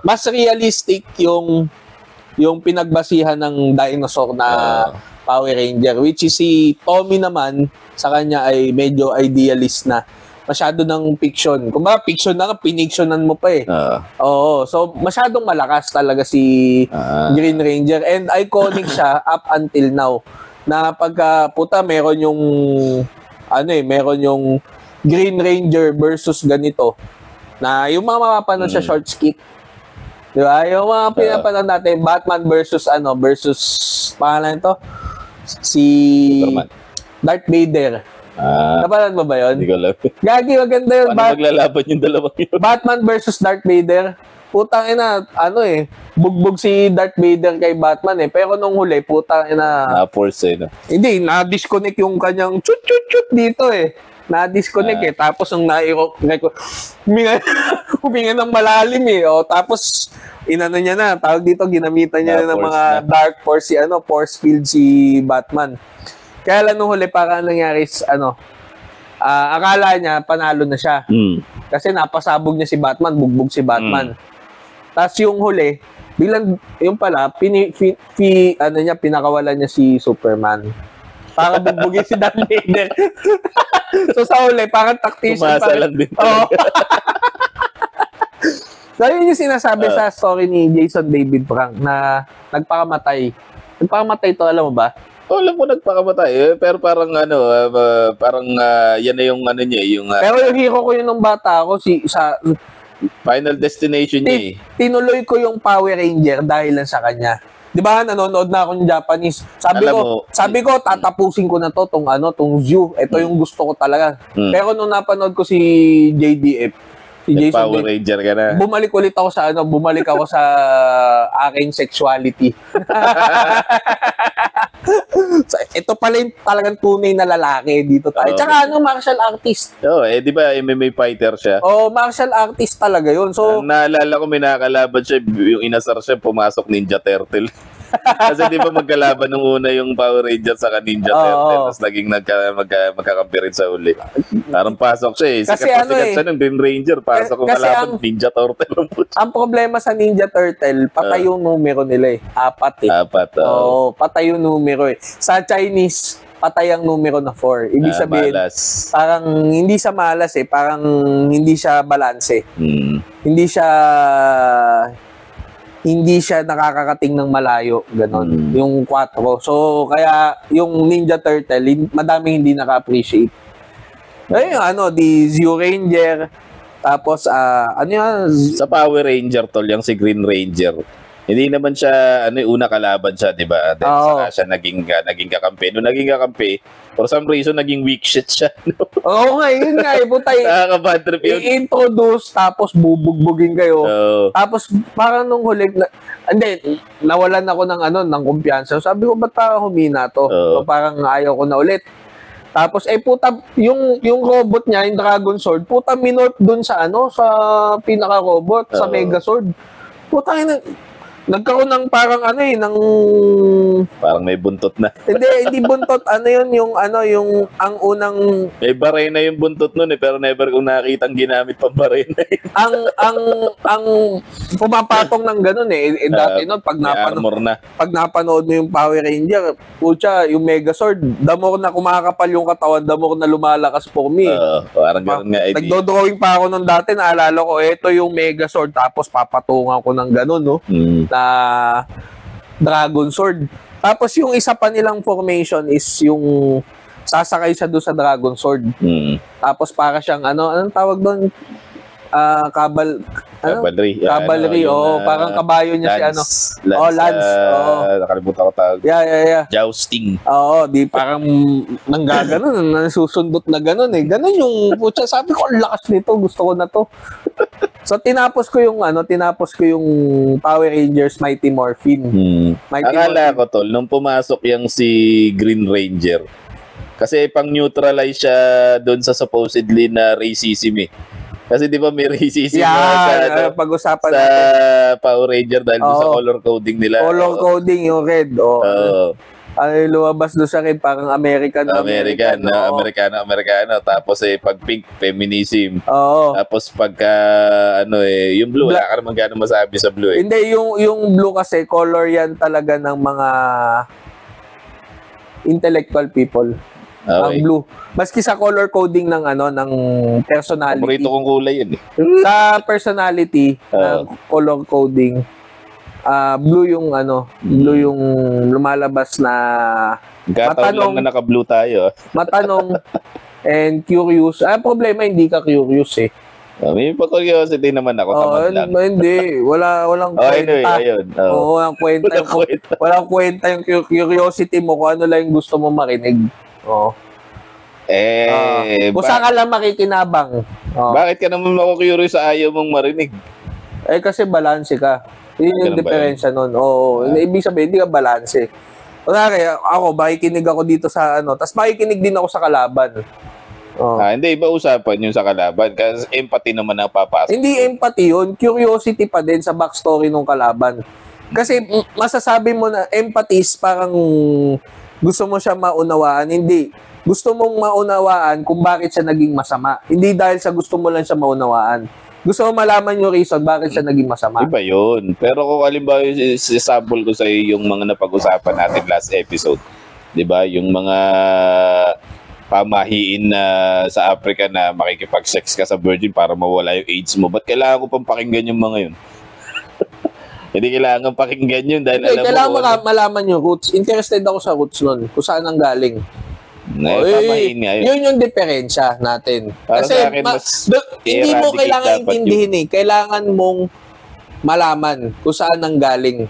Mas realistic yung pinagbasihan ng dinosaur na Power Ranger, which is si Tommy naman, sa kanya ay medyo idealist na. Masyado ng fiction. Kung ba, fiction na nga, pinictionan mo pa eh. Oo. So, masyadong malakas talaga si Green Ranger. And iconic siya up until now. Na pagka, meron yung, meron yung Green Ranger versus ganito. Na yung mga mapapanood sa short skit. Di ba? Yung mga pinapanood natin, Batman versus pangalan ito? Si Superman. Darth Vader. Napanood mo ba yun? Hindi ko alam. Gagi, maganda yun. Paano maglalaban yung dalawang yun? Batman versus Darth Vader. Putang ina, bugbog si Darth Vader kay Batman Pero nung huli, putang ina. Na-force Hindi, na-disconnect yung kanyang chut dito Na-disconnect Tapos nung huminga ng malalim tapos inano niya na, tawag dito, ginamitan niya ng mga dark force force field si Batman. Kaya lang nung huli, para nangyari akala niya panalo na siya. Kasi napasabog niya si Batman, bugbog si Batman. Tapos yung huli, bilang yung pala, pinakawalan niya si Superman. Para bugbugin si Darth Vader. So sa huli, parang tactician pa rin. Din. So yun yung sinasabi sa story ni Jason David Frank na nagpakamatay. Nagpakamatay to, alam mo ba? Alam mo, nagpakamatay. Pero parang yan na yung niya. Pero yung hero ko yun nung bata ako, sa Final Destination niya Tinuloy ko yung Power Ranger dahil lang sa kanya. Di ba, nanonood na ako ng Japanese. Alam Sabi ko, tatapusin ko na to, tong Zoo. Ito yung gusto ko talaga. Pero nung napanood ko si JDF, si Jason Power Ranger ka na. bumalik ako sa aking sexuality. So, ito pala yung talagang tunay na lalaki dito tayo. Tsaka martial artist. Di ba MMA fighter siya? Martial artist talaga yun. So, naalala ko may nakakalaban siya, yung inasar siya, pumasok Ninja Turtle. Kasi di ba magkalaban nung una yung Power Ranger sa Ninja Turtle, tapos naging magkakampi rin sa uli. Parang pasok siya eh. Sikat siya ng Green Ranger, pasok kung kalaban, Ninja Turtle. Ang problema sa Ninja Turtle, patay yung numero nila eh. 4 eh. 4, patay yung numero eh. Sa Chinese, patay ang numero na 4. Ibig sabihin, malas. parang hindi siya malas eh. Parang hindi siya balanse. Hindi siya nakakakating ng malayo, ganon. Yung 4. So, kaya yung Ninja Turtle, madaming hindi naka-appreciate. Ayun, di Zeo Ranger, tapos, Sa Power Ranger, tol, yung si Green Ranger, hindi naman siya, una kalaban siya, di ba? Then, saka siya naging kakampi. Nung naging kakampi, for some reason, naging weak shit siya. Oo nga, yun nga, butay. Nakaka-bad trip yun. I-introduce, tapos bubugbugin kayo. Tapos, parang nung huli, nawalan ako ng kumpiyansa. Sabi ko, ba't parang humina to? So, parang ayaw ko na ulit. Tapos, puta, yung robot niya, yung Dragon Sword, puta, minorp dun sa pinaka-robot, sa Megazord. Puta, nagkaroon ng parang parang may buntot na. hindi buntot, yung ang unang may barena yung buntot nun pero never kong nakitang ginamit pang barena. ang pumapatong ng ganun dati noon pag napanood mo yung Power Ranger, pucha, yung Megazord, damo na kumakapal yung katawan, damo na lumalakas for me. Parang ganun nga. Nagdo-drawing pa ako nung dati, naalala ko, ito yung Megazord, tapos papatungan ko ng ganun, no? Na Dragon Sword. Tapos yung isa pa nilang formation is yung sasakay siya doon sa Dragon Sword. Tapos para siyang anong tawag doon? Cavalry. Parang kabayo niya Lance, Lance. Nakalimutan ko tawag. Yeah. Jousting. Di parang nanggaganon, nasusundot na ganon eh. Ganon yung putya, sabi ko, ang lakas nito, gusto ko na to. So tinapos ko yung Power Rangers Mighty Morphin. Akala ko tol, nung pumasok yung si Green Ranger, kasi pang-neutralize siya doon sa supposedly na racism eh. Kasi di ba may racism pag-usapan sa Power Ranger dahil sa color coding nila. Color coding yung red. Lumabas doon sa akin parang American. Tapos pag pink, feminism. Tapos pagka yung blue, wala ka naman gano'ng masabi sa blue eh. Hindi, yung blue kasi color yan talaga ng mga intellectual people. Ang blue. Maski sa color coding ng personality. Paborito kong kulay yun eh. Sa personality ng color coding, blue yung lumalabas na matanong na naka-blue tayo. Matanong and curious. Problema hindi ka curious eh. May pa-curiosity naman ako. Hindi. Walang kwenta. Walang kwenta. Walang kwenta yung curiosity mo kung ano lang yung gusto mo marinig. Kung saan ka lang makikinabang. Bakit ka naman curious sa ayaw mong marinig? Kasi balanse ka. Yun yung diferensya nun. Ibig sabihin, hindi ka balanse. Ako, makikinig ako dito sa tapos makikinig din ako sa kalaban. Hindi, iba usapan yung sa kalaban kasi empathy naman ang papasok. Hindi empathy yun. Curiosity pa din sa backstory ng kalaban. Kasi masasabi mo na empathy is parang gusto mo siya maunawaan. Hindi. Gusto mong maunawaan kung bakit siya naging masama. Hindi dahil sa gusto mo lang siya maunawaan. Gusto mo malaman yung reason bakit siya naging masama. Iba yun. Pero kung halimbawa yung sample ko sa'yo yung mga napag-usapan natin last episode. Diba? Yung mga pamahiin na sa Africa na makikipag-sex ka sa virgin para mawala yung AIDS mo. Ba't kailangan ko pang pakinggan yung mga yun? Hindi kailangan pakinggan yun dahil alam mo. Kailangan malaman yung roots. Interested ako sa roots nun. Kung saan ang galing. Yun yung diferensya natin. Para kasi sa akin, hindi mo kailangan intindihin eh. Kailangan mong malaman kung saan ang galing.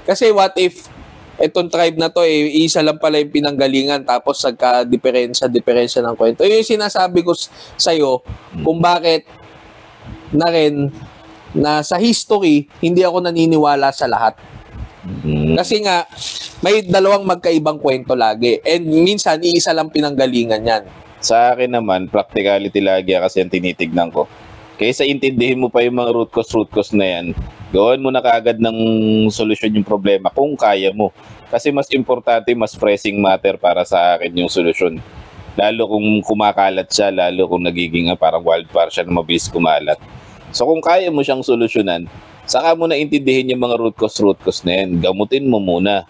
Kasi what if etong tribe na to isa lang pala yung pinanggalingan tapos diferensya ng kwento. Yung sinasabi ko sa'yo kung bakit na rin na sa history hindi ako naniniwala sa lahat. Kasi nga may dalawang magkaibang kwento lagi and minsan iisa lang pinanggalingan yan. Sa akin naman, practicality lagi kasi ang tinitignan ko. Kaysa intindihin mo pa yung mga root cause na yan, gawin mo na kaagad ng solusyon yung problema kung kaya mo. Kasi mas importante, mas pressing matter para sa akin yung solusyon. Lalo kung kumakalat siya, lalo kung nagiging parang wildfire siya na mabilis kumalat. So kung kaya mo siyang solusyonan, saka mo na intindihin yung mga root cause na yan. Gamutin mo muna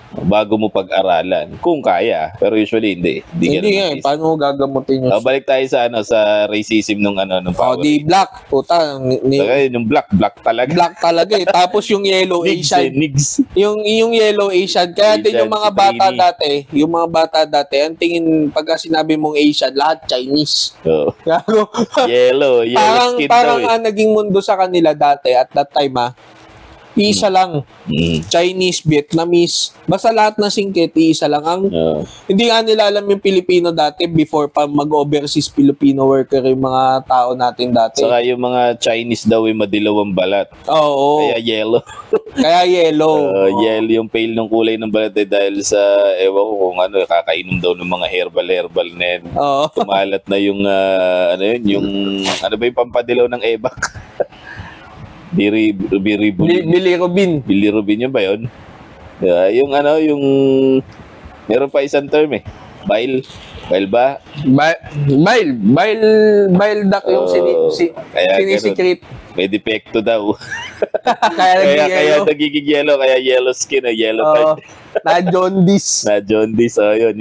bago mo pag-aralan. Kung kaya. Pero usually, hindi. Hindi nga. Paano mo gagamutin yun? Balik tayo sa racism nung power. Di black. Puta. Yung black talaga. Black talaga eh. Tapos yung yellow Asian. Nigs. Yung yellow Asian. Kaya din yung mga bata dati, ang tingin, pagka sinabi mong Asian, lahat Chinese. Oh. yellow skin parang naging mundo sa kanila dati at that time isa lang. Chinese, Vietnamese, basta lahat na singkit, isa lang. Hindi nga nila alam yung Pilipino dati before pa mag-overseas Filipino worker yung mga tao natin dati. Saka yung mga Chinese daw ay madilaw ang balat. Oo. Kaya yellow. Yellow. Yellow yung pale ng kulay ng balat dahil sa, ewan ko kung kakainom daw ng mga herbal na yan. Oo. Tumalat na yung, yung pampadilaw ng ebak. Bilirubin yun ba yun? Yung meron pa isang term bile ba? Bile duct yung sinisikrit. May depekto daw. kaya nagiging yellow, kaya yellow skin, yellow type. Na jaundice. Yun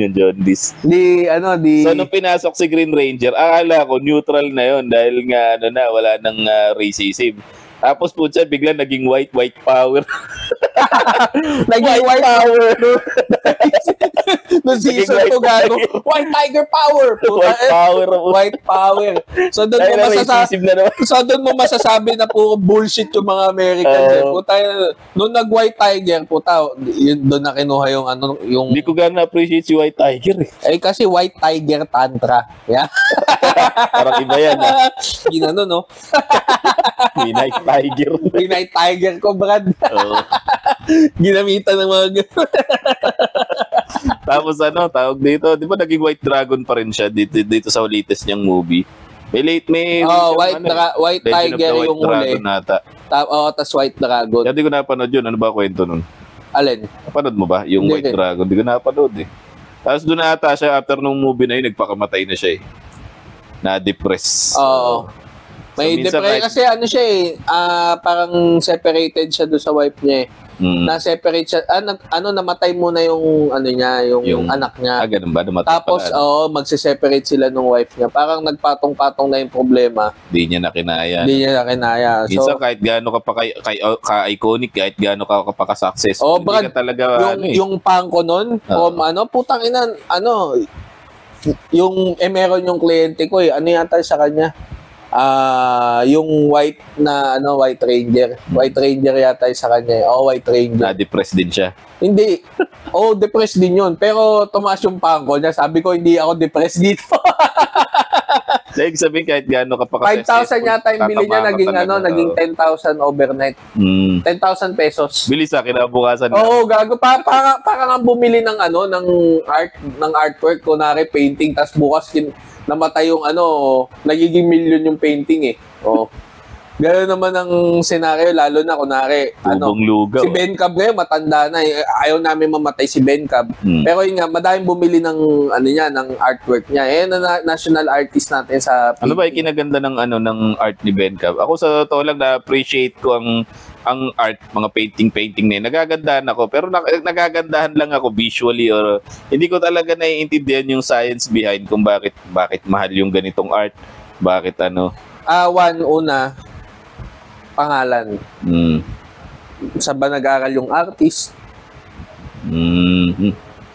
yung jaundice. So, nung pinasok si Green Ranger, akala ko neutral na yun dahil nga, wala nang racism. Tapos po siya, bigla naging white power. Naging white power. Noong season ko gago. White tiger power. White power. So doon mo masasabi na po bullshit yung mga Americans. Noong nag-white tiger, yun doon na kinuha yung Hindi ko gano'n appreciate si White Tiger kasi White Tiger Tantra. Yeah. Parang iba yan. Ginano, no? Night Tiger ko, Brad. Ginamitan ng mga Tapos tawag dito, di ba naging White Dragon pa rin siya dito sa latest niyang movie? White Tiger yung huli. Tas White Dragon. Hindi ko napanood yun. Ano ba kwento nun? Alin? Napanood mo ba? Yung White Dragon. Hindi ko napanood Tapos doon na ata siya, after nung movie na yun, nagpakamatay na siya Na-depress. Oo. May depression kasi siya parang separated siya doon sa wife niya Na-separate siya. Namatay muna yung yung anak niya. Ganun ba? Namatay tapos magse-separate sila nung wife niya. Parang nagpatong-patong na yung problema. Di niya na kinaya. So, minsan kahit gaano ka pa ka-iconic, kahit gaano ka pa ka-success. Brad, ka talaga yung pangko nun, from putang ina, yung meron yung kliyente ko yata sa kanya. Yung white ranger. White ranger yata sa kanya. White ranger. Na-depressed din siya. Hindi. Depressed din yun. Pero tumaas yung pangko niya. Sabi ko, hindi ako depressed dito. Like sabihin kahit gaano ka pa 5,000 yata yung bili niya. Naging 10,000 overnight. 10,000 pesos. Bilis kinabukasan. Gago. Parang ang bumili ng ng artwork. Kunwari painting. Tas bukas namatay yung nagiging million yung painting Gano'n naman ang senaryo, lalo na kunwari, si Ben Cab ngayon, matanda na ayaw namin mamatay si Ben Cab. Pero yun nga, madaming bumili ng ng artwork niya. National artist natin sa Ano ba yung kinaganda ng art ni Ben Cab? Ako sa totoo lang na-appreciate ko ang art, mga painting na yun. Nagagandahan ako, pero nagagandahan lang ako visually or hindi ko talaga naiintindihan yung science behind kung bakit mahal yung ganitong art. Bakit una, pangalan. Saan ba nag-aral yung artist?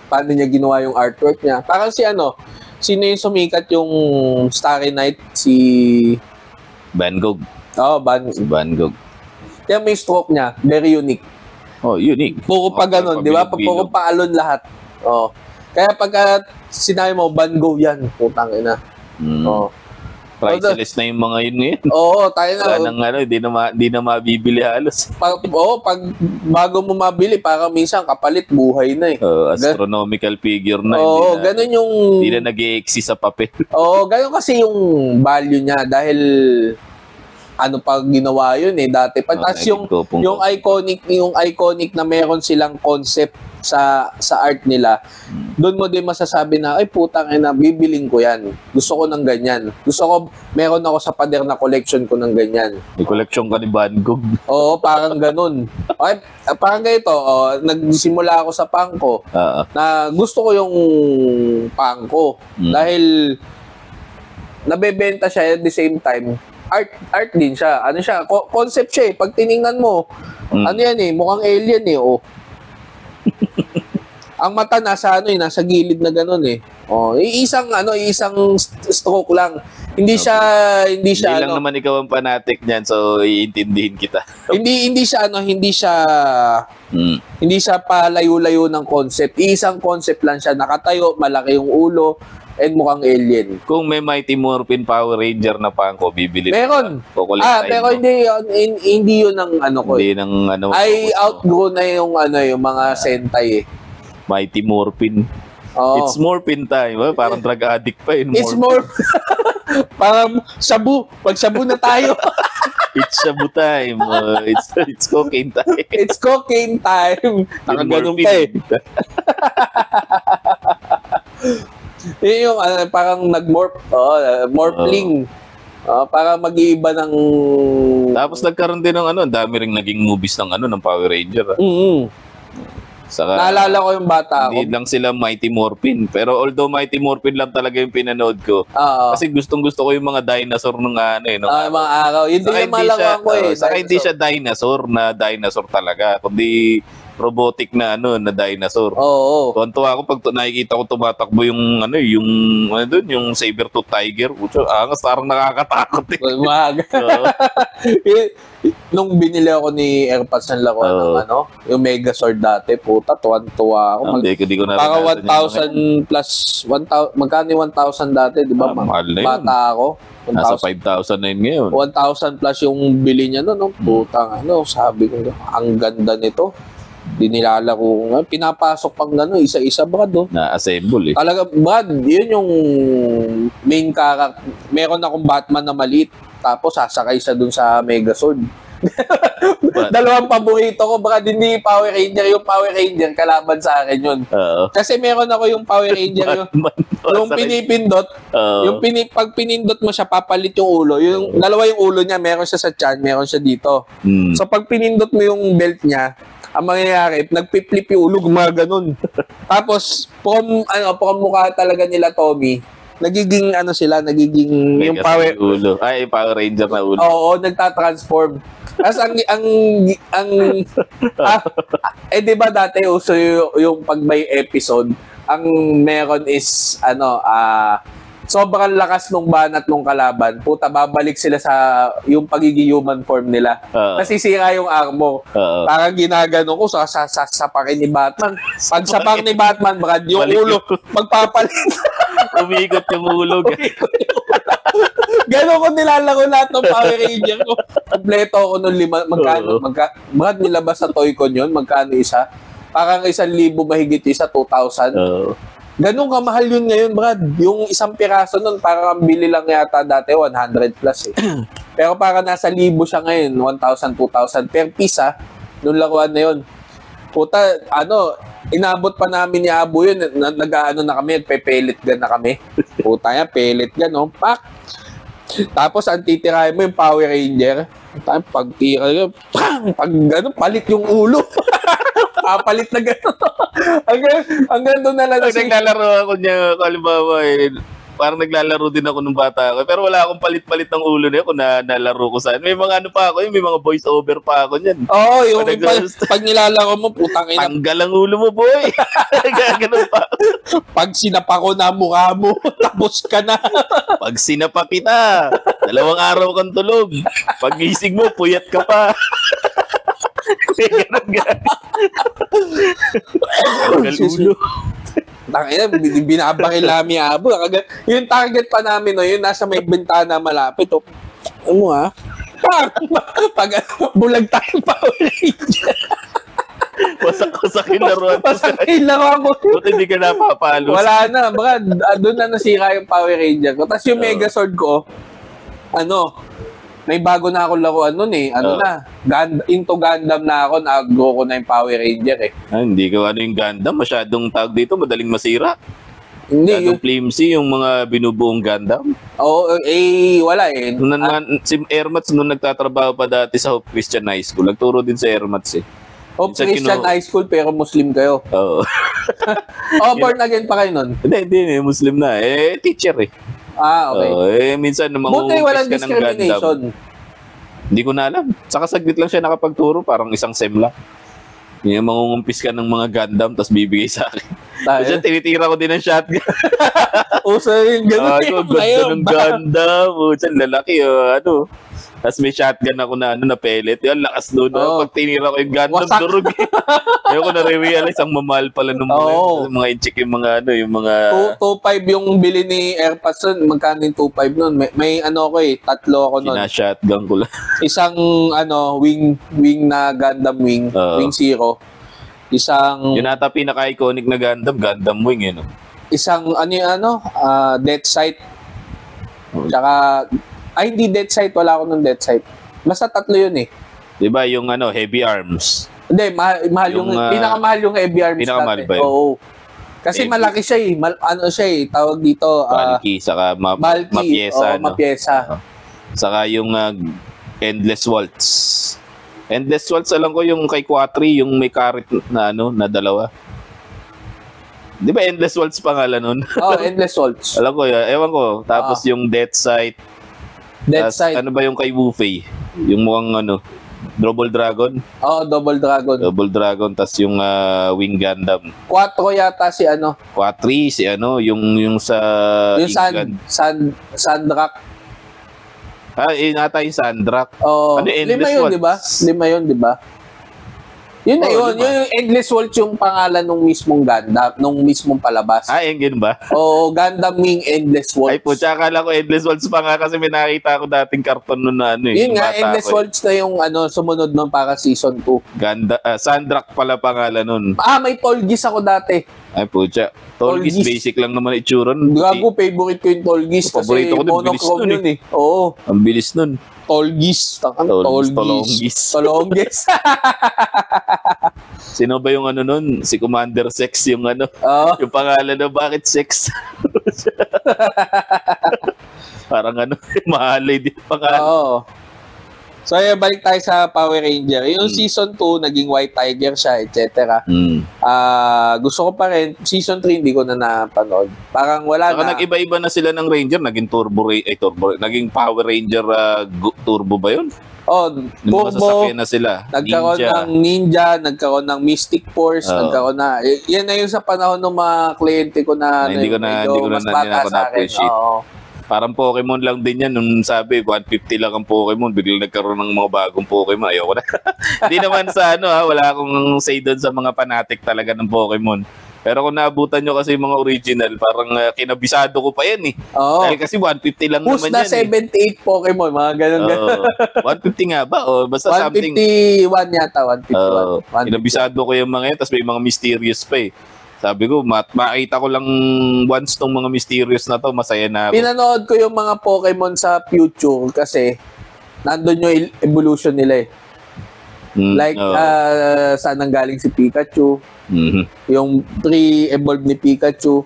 Paano niya ginawa yung artwork niya? Parang sino yung sumikat yung Starry Night? Si Van Gogh. Si Van Gogh. Kaya may stroke niya, very unique. Oh, unique. Puro pa ganun, di ba? Puro pa alon lahat. Oh. Kaya pagka sinabi mo, Van Gogh yan, putang ina. Oh. Priceless na yung mga yun ngayon. Oo, tayo na. Wala nang di na mabibili halos. Pag bago mo mabili, parang minsan kapalit, buhay na eh. Astronomical figure na. Oo, ganun yung... Hindi na nag-e-exist sa papel. Oo, ganun kasi yung value niya dahil ano pag ginawa yun eh dati pa. Tapos yung iconic na meron silang concept sa art nila, doon mo din masasabi na, ay putang ina, bibiling ko yan. Gusto ko ng ganyan. Gusto ko, meron ako sa pader na collection ko ng ganyan. May collection ka ni Van Gogh. Oo, parang ganun. Okay, parang ganito, nagsimula ako sa pangko na gusto ko yung pangko dahil nabebenta siya at the same time. Art din siya. Ano siya? Concept siya eh. Pag tiningnan mo, ano yan eh, mukhang alien eh. Oh. Ang mata nasa nasa gilid na ganoon eh. Oh, isang stroke lang. Hindi siya Hindi lang naman ikaw ang fanatic niyan, so iintindihin kita. hindi siya palayo-layo ng concept. Isang concept lang siya, nakatayo, malaki yung ulo, and mukhang alien. Kung may Mighty Morphin Power Ranger na pangko, bibili. Meron. Pero hindi yun ang ko. Hindi ng ay outgrow na yung yung mga Sentai eh. Mighty Morphin. Oh. It's Morphin time. Parang drug addict pa yun. It's more parang sabu. Pag sabu na tayo. It's sabu time. It's cocaine time. It's cocaine time. Ganun pa eh. Yung parang nag-morph. Morphling. Para mag-iiba ng... Tapos nagkaroon din ng dami ring naging movies ng Power Ranger. Saka, naalala ko yung bata ako. Hindi lang sila Mighty Morphin. Pero although Mighty Morphin lang talaga yung pinanood ko. Kasi gustong-gusto ko yung mga dinosaur nung mga araw. Yun din yung malawang ko eh. Saka hindi siya dinosaur talaga. Kundi robotic na na dinosaur. Oo. Tuwan-tuwa ako pag nakikita ko tumatakbo yung yung saber-tooth tiger. Parang nakakatakot eh. Nung binili ako ni Airpods ng laruan ng yung Megazord dati, puta, tuwan-tuwa ako. Hindi ko na para 1,000 plus 1,000, magkano yung 1,000 dati, di ba? Mahal na yun. Bata ako. 1, nasa 5,000 na yun ngayon. 1,000 plus yung bili niya no, putang sabi ko, ang ganda nito. Dinilala ko nga, pinapasok pang gano'n, isa-isa, Brad, Na-assemble eh. Talaga, Brad, yun yung main character. Meron akong Batman na maliit, tapos sasakay siya dun sa Megazord. Dalawang paborito ko, Brad, hindi Power Ranger. Yung Power Ranger, kalaban sa akin yun. Kasi meron ako yung Power Ranger, yung pinipindot, pag pinindot mo siya, papalit yung ulo. Yung dalawa yung ulo niya, meron siya sa tiyan, meron siya dito. So pag pinindot mo yung belt niya, ang mangyayari, nagpiplip yung ulo, mga ganun. Tapos, from mukha talaga nila Tommy, nagiging nagiging yung Power ulo. Ay, Power Ranger na ulo. Oo, nagtatransform. As di ba dati uso yung pag may episode, ang meron is sobrang lakas nung banat nung kalaban, puta, babalik sila sa yung pagiging human form nila. Nasisira yung armor. Parang ginagano ko sa sapakin ni Batman. Pag sapak ni Batman, Brad, yung ulo, magpapalit. Umikot yung ulo. Gano'n ko nilalaro lahat ng Power Ranger ko. Kompleto ako nung 5. Magkano? Brad, nilabas sa Toy-Con yun. Magkano isa? Parang 1,000 mahigit isa, 2,000. Ganun kamahal yun ngayon, Brad. Yung isang piraso nun, parang ang bili lang yata dati, 100 plus eh. Pero parang nasa 1,000 siya ngayon, 1,000, 2,000 per piece nung laruan na yun. Puta, inabot pa namin ni Abo yun, na kami, nagpe-pellet gun na kami. Puta yan, pellet gun, pak! Tapos, ang titirahin mo yung Power Ranger, pag tira yun, palit yung ulo. Papalit na gano'n. Hanggang doon na lang. Pag naglalaro ako niya, halimbawa parang naglalaro din ako nung bata ako. Pero wala akong palit-palit ng ulo na yun kung nalaro ko saan. May mga pa ako may mga voice over pa ako niyan. Oo, yung pag nilalaro mo, putang ina. Tanggal ang ulo mo, boy. Gano'n pa. Pag sinapa ko na mukha mo, tapos ka na. Pag sinapa kita, 2 araw kang tulog. Pag gising mo, puyat ka pa. Ganun nga. Tanggal ulo. Tangina, binabakilami abo. Yung target pa namin, no, yun nasa may bintana malapit. Oh. Ano mo ha? Pag bulag tayo pa ulit. Wasak yung laruan. Wasak yung laruan ko. Buti hindi ka napapalos. Wala na. Baka doon na nasira yung Power Ranger ko. Tapos yung Megazord ko, may bago na akong laruan nun eh. Into Gundam na ako. Nag-go ko na yung Power Ranger eh. Hindi ko yung Gundam. Masyadong tawag dito. Madaling masira. Hindi. Masyadong flimsy yung mga binubuong Gundam. Oo, wala eh. Si Ermats nung nagtatrabaho pa dati sa Hope Christian High School. Nagturo din sa Ermats eh. Hope Christian High School pero Muslim kayo. Oo. Born again pa kayo nun? Hindi. Muslim na. Teacher eh. Okay. Minsan Buti walang ka ng discrimination. Gundam. Hindi ko na alam. Saka saglit lang siya nakapagturo. Parang isang sem lang. Yung mangungumpis ka ng mga Gundam tapos bibigay sa akin. Kasi tinitira ko din ng shotgun. Uso yung gano'n. Ganda ng Gundam. Lalaki Tapos may shotgun ako na pellet. Yung lakas doon. Pag tinira ko yung Gundam, durog eh. Ayoko na-realize ang mamahal pala ng mga inchik yung mga 2.5 yung bili ni Airpads nun. Magkano yung 2.5 nun? May tatlo ako nun. Kina-shotgun ko lang. Isang wing na Gundam wing. Wing Zero. Isang... Yun ata pinaka-iconic na Gundam wing eh. No? Isang Death Sight. Tsaka... hindi Death Sight. Wala ako ng Death Sight. Basta tatlo yun eh. Diba yung heavy arms? Hindi, mahal yung pinakamahal yung heavy arms. Pinakamahal ba yun? Oo. Kasi malaki siya eh. Tawag dito. Bulky, saka mapiesa. Mapiesa. Saka yung Endless Waltz. Endless Waltz, alam ko yung kay Quatri, yung may carrot na na dalawa. Di ba Endless Waltz pangalan nun? Endless Waltz. Alam ko, ewan ko. Tapos yung Death Sight. Death Sight. Ano ba yung kay Wufei? Yung mukhang Double Dragon? Double Dragon. Double Dragon, tas yung Wing Gundam. 4 yata si Quatri, si yung sa... Yung Sandrak. Nata yung Sandrak. Ano, Endless Waltz? 5 yun, di ba? Yun na yun. Yung Endless Waltz yung pangalan nung mismong Gundam, nung mismong palabas. Engine ba? Gundam Wing Endless Waltz. Ay po, tsaka akala ko Endless Waltz pa nga kasi may nakita ko dating karton nun na Yun nga, Endless Waltz na yung sumunod nun para season 2. Sandrak pala pangalan nun. May Tolgis ako dati. Ay po, Tolgis, basic lang naman itsura nun. Gago, favorite ko yung Tolgis kasi monochrome yun eh. Oo. Ang bilis nun. Tolgis. Tolongis. Sino ba yung nun? Si Commander Sex yung yung pangalan na bakit sex? Parang mahalay din pangalan. So, balik tayo sa Power Ranger. Yung season 2, naging White Tiger siya, etc. Gusto ko pa rin. Season 3, hindi ko na napanood. Parang wala na. Nag-iba-iba na sila ng Ranger. Naging naging Power Ranger Turbo ba yun? Turbo. Na sila. Nagkaroon ng Ninja, nagkaroon ng Mystic Force, nagkaroon na. Yan na yung sa panahon ng mga kliyente ko na hindi ko na na-appreciate. Parang Pokemon lang din yan. Nung sabi, 150 lang ang Pokemon. Biglang nagkaroon ng mga bagong Pokemon. Ayoko na. Hindi naman sa wala akong say doon sa mga fanatic talaga ng Pokemon. Pero kung naabutan nyo kasi yung mga original, parang kinabisado ko pa yan eh. Dahil kasi 150 lang naman yan. Push na 78 Pokemon, mga ganun. 150 nga ba? Basta 151 something. 151 yata, 151. Kinabisado ko yung mga yan, tapos may mga mysterious pa eh. Sabi ko, makita ko lang once tong mga mysterious na to, masaya na ako. Pinanood ko yung mga Pokemon sa future kasi nandun yung evolution nila eh. Saan nanggaling si Pikachu, yung pre-evolve ni Pikachu,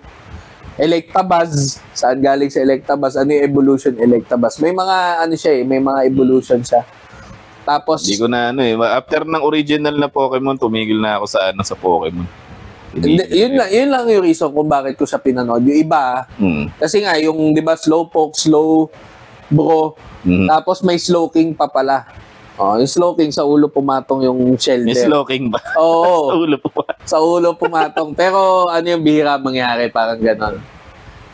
Electabuzz, saan galing si Electabuzz, ano yung evolution Electabuzz. May mga siya eh, may mga evolution siya. Tapos, hindi ko na after ng original na Pokemon, tumigil na ako sa Pokemon. Yun lang yung reason kung bakit ko siya pinanood. Yung iba, kasi nga, yung, di ba, Slowpoke, Slowbro, tapos may Slowking pa pala. Yung Slowking sa ulo pumatong yung shell there. Yung Slowking ba? Oo. Sa ulo pumatong. Sa ulo pumatong. Pero ano yung bihira mangyari, parang ganon.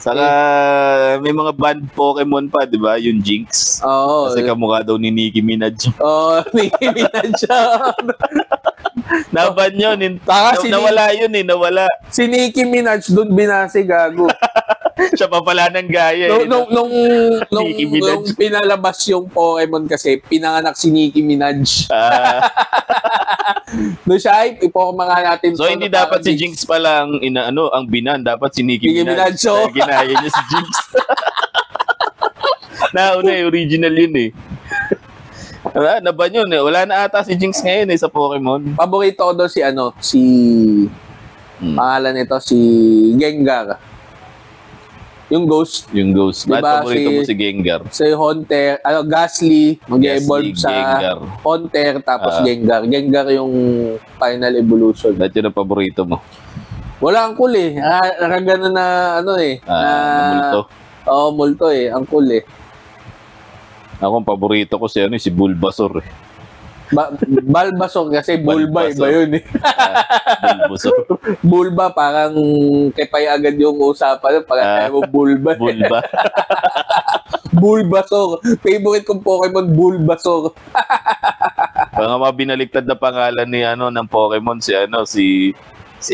Saka may mga band Pokemon pa, di ba? Yung Jinx. Oo. Kasi kamukha daw ni Nicki Minaj. Oo, Nicki Minaj. Naban yun. Nawala yun eh, nawala. Si Nicki Minaj doon binasi, gago. Siya pa pala ng gaya eh. Nung Nicki Minaj. pinalabas yung Pokemon kasi, pinanganak si Nicki Minaj. Doon siya, ay, ipokoma nga natin. So, hindi dapat si Jinx pala ang, ang binan. Dapat si Nicki Minaj. So, ginaya niya si Jinx. Nauna eh, original yun eh. Na ba yun eh? Wala na ata si Jinx ngayon eh sa Pokemon. Paborito ko doon si pangalan nito, si Gengar. Yung Ghost. Yung Ghost. Diba, Ba't paborito mo si Gengar? Si Haunter, Ghastly, mag-evolve sa Gengar. Haunter, tapos Gengar. Gengar yung final evolution. Ba't yun ang paborito mo? Wala ang cool eh. Nakagano na multo. Oo, multo eh. Ang cool eh. Ako ang paborito ko si Bulbasaur eh. Bulbasaur kasi Bulba iba yun eh. Bulbasaur. Bulba parang kepay agad yung usapan. Parang mo Bulba. Bulba. Bulbasaur. Favorite kong Pokemon, Bulbasaur. Mga binaliktad na pangalan ni ng Pokemon si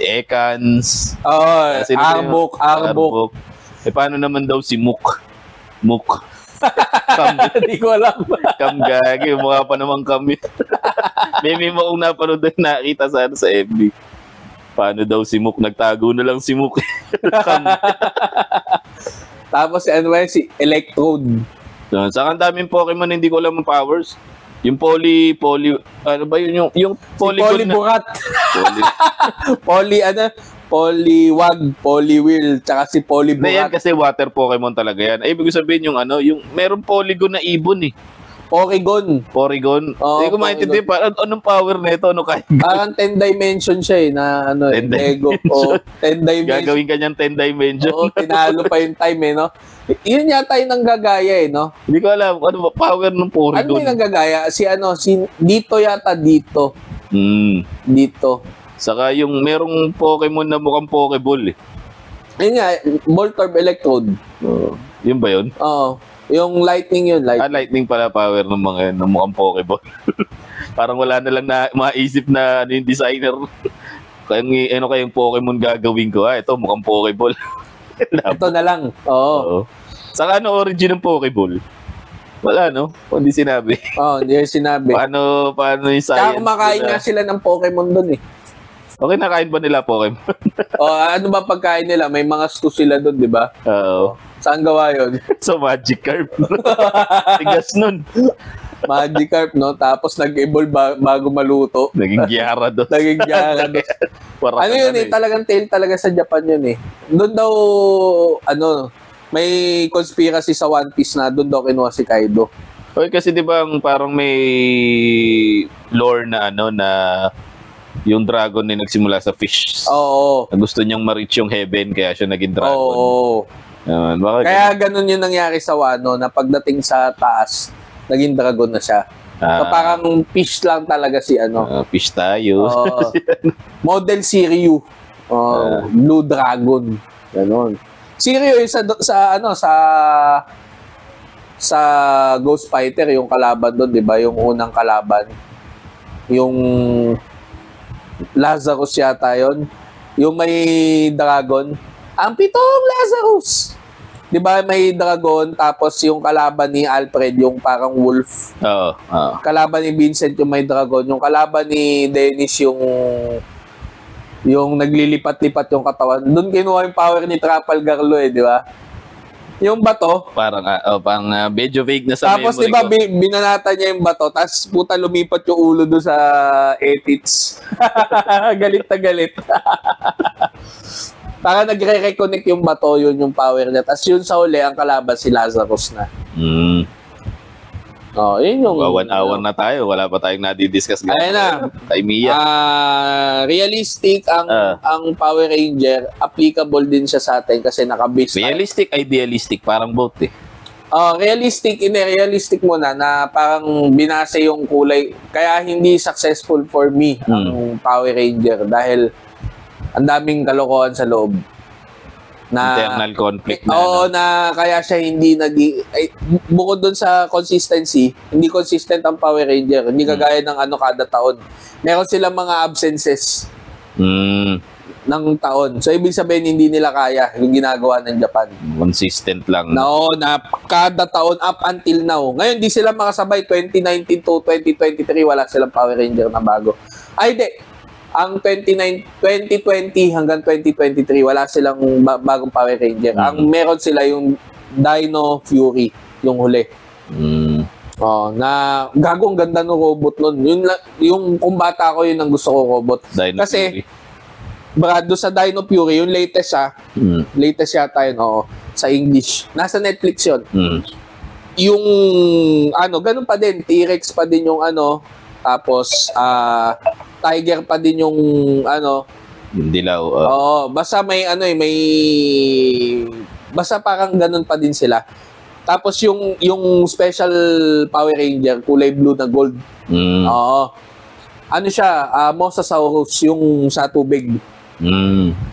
Ekans. Arbok. Eh paano naman daw si Muk? Hindi ko alam. Gagi, mukha pa naman kami. may memo kong napanood na nakita sa FB. Paano daw si Muk? Nagtago na lang si Muk. Tapos si Electrode. Saka ang daming Pokemon hindi ko alam ang powers. Yung ano ba yun? Yung Polygon Poliburat. Poliwag, Poliwheel, tsaka si Poliburat. Yan kasi water Pokemon talaga yan. Ibig sabihin yung meron Polygon na ibon eh. Porygon. Hindi ko maintindihan anong power nito, kaya. Parang 10 dimension siya eh, na 10 Lego. 10 dimension. Gagawin ka niyang 10 dimension. Oo, tinalo pa yung time eh, no? Yun yata yung nanggagaya eh, no? Hindi ko alam, ano ba power ng Porygon? Ano yung nanggagaya? Dito yata dito. Dito. Saka yung merong Pokemon na mukhang Pokeball eh. Yun nga, Voltorb Electrode. Yun ba yun? Oo. Yung lightning yun. Lightning pala power ng mga ng mukhang Pokeball. Parang wala na lang na maisip na yung designer. Kayong Pokemon gagawin ko? Ito mukhang Pokeball. Ito na lang. Oo. Saka origin ng Pokeball? Wala, no? Hindi sinabi. Hindi sinabi. Paano yung science? Kaya kumakain nga sila ng Pokemon dun eh. Okay, nakain ba nila Pokemon? Ano ba pagkain nila? May mga stew sila doon, di ba? Oo. Saan gawa yun? So, Magikarp. Tigas nun. Magikarp, no? Tapos nag-evolve bago maluto. Naging gyara doon. Ano yun eh? Talagang tail talaga sa Japan yun eh. Doon daw, may conspiracy sa One Piece na doon daw kinuha si Kaido. Okay, kasi di ba parang may lore na na yung dragon na nagsimula sa fish. Oo. Na gusto niyang ma-reach yung heaven kaya siya naging dragon. Oo. Kaya ganun yung nangyari sa Wano na pagdating sa taas, naging dragon na siya. So parang fish lang talaga si fish tayo. Model si Ryu. Blue Dragon. Ganon. Si Ryu sa Ghost Fighter yung kalaban doon, 'di ba? Yung unang kalaban. Yung Lazarus yata yun. Yung may dragon. Ang pitong Lazarus! Di ba may dragon, tapos yung kalaban ni Alfred, yung parang wolf. Oo. Kalaban ni Vincent, yung may dragon. Yung kalaban ni Dennis, yung naglilipat-lipat yung katawan. Doon kinuha yung power ni Trafalgar Law di ba? Yung bato. Parang medyo vague na sa tapos memory diba, ko. binanata niya yung bato, tapos puta lumipat yung ulo doon sa etits. Galit na galit. Para nagre-reconnect yung bato, yun yung power niya. Tapos yun sa uli, ang kalaban si Lazarus na. Yun yung... 1 hour na tayo. Wala pa tayong nadidiscuss. Ayun na. Kay Mia. Realistic ang Power Ranger. Applicable din siya sa atin kasi naka-base. Realistic, idealistic. Parang both eh. Realistic muna na parang binase yung kulay. Kaya hindi successful for me ang Power Ranger dahil ang daming kalokohan sa loob. Na, internal conflict na. oo, na kaya siya hindi bukod doon sa consistency, hindi consistent ang Power Ranger. Hindi kagaya ng kada taon. Meron silang mga absences ng taon. So, ibig sabihin, hindi nila kaya yung ginagawa ng Japan. Consistent lang. No, na kada taon up until now. Ngayon, di sila makasabay. 2019 to 2023, wala silang Power Ranger na bago. Ay, di. Ang 2020 hanggang 2023, wala silang bagong Power Ranger. Ang meron sila yung Dino Fury, yung huli. Oh, na gagong ganda ng robot nun. Yung kung bata ko, yun ang gusto ko robot. Dino Kasi, Fury. Brado sa Dino Fury, yung latest latest yata yun, sa English. Nasa Netflix yun. Yung, ganun pa din, T-Rex pa din yung tapos, Tiger pa din yung yung dilaw. Oo, basta may basta parang ganun pa din sila. Tapos yung special Power Ranger, kulay blue na gold. Oo. Siya, Mosasaurus, yung sa tubig.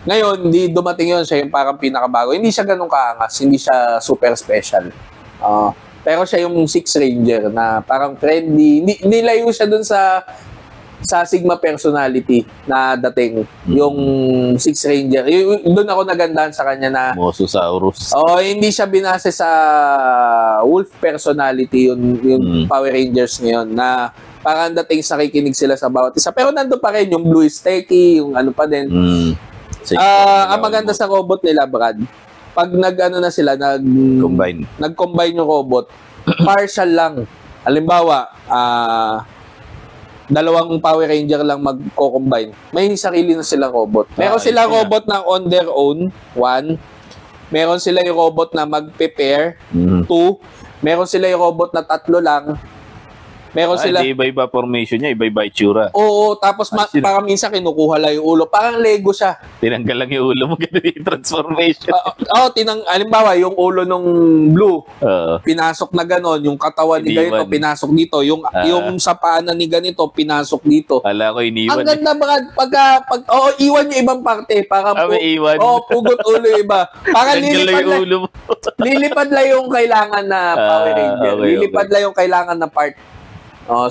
Ngayon, hindi dumating yun, siya yung parang pinakabago. Hindi siya ganun kaangas, hindi siya super special. Pero siya yung Six Ranger na parang friendly. Hindi layo siya dun sa Sigma personality na dating, yung Six Ranger. Doon ako nagandahan sa kanya na Mosasaurus. hindi siya binase sa wolf personality yung Power Rangers ngayon na parang dating sa kikinig sila sa bawat isa. Pero nandun pa rin yung Blue Sticky, yung pa din. Ang maganda sa robot nila, Brad, pag na sila, nag-combine yung robot, partial lang. Halimbawa, dalawang Power Ranger lang magko-combine. May sarili na silang robot. Meron silang robot na on their own, 1. Meron sila yung robot na mag-prepare, 2. Meron sila yung robot na 3 lang. Meron sila... Iba-iba formation niya, iba-iba itsura. Oo, tapos parang minsan kinukuha lang yung ulo. Parang Lego siya. Tinanggal lang yung ulo mo, ganun yung transformation. Halimbawa, yung ulo nung blue, pinasok na gano'n, yung katawan ni ganito, pinasok dito, yung sa paanan ni ganito, pinasok dito. Ala ko, iniwan. Ang ganda, Brad, iwan yung ibang parte. Parang iwan. pugot ulo yung iba. Parang lilipad lang yung kailangan na Power Ranger. Lilipad lang yung kailangan na part.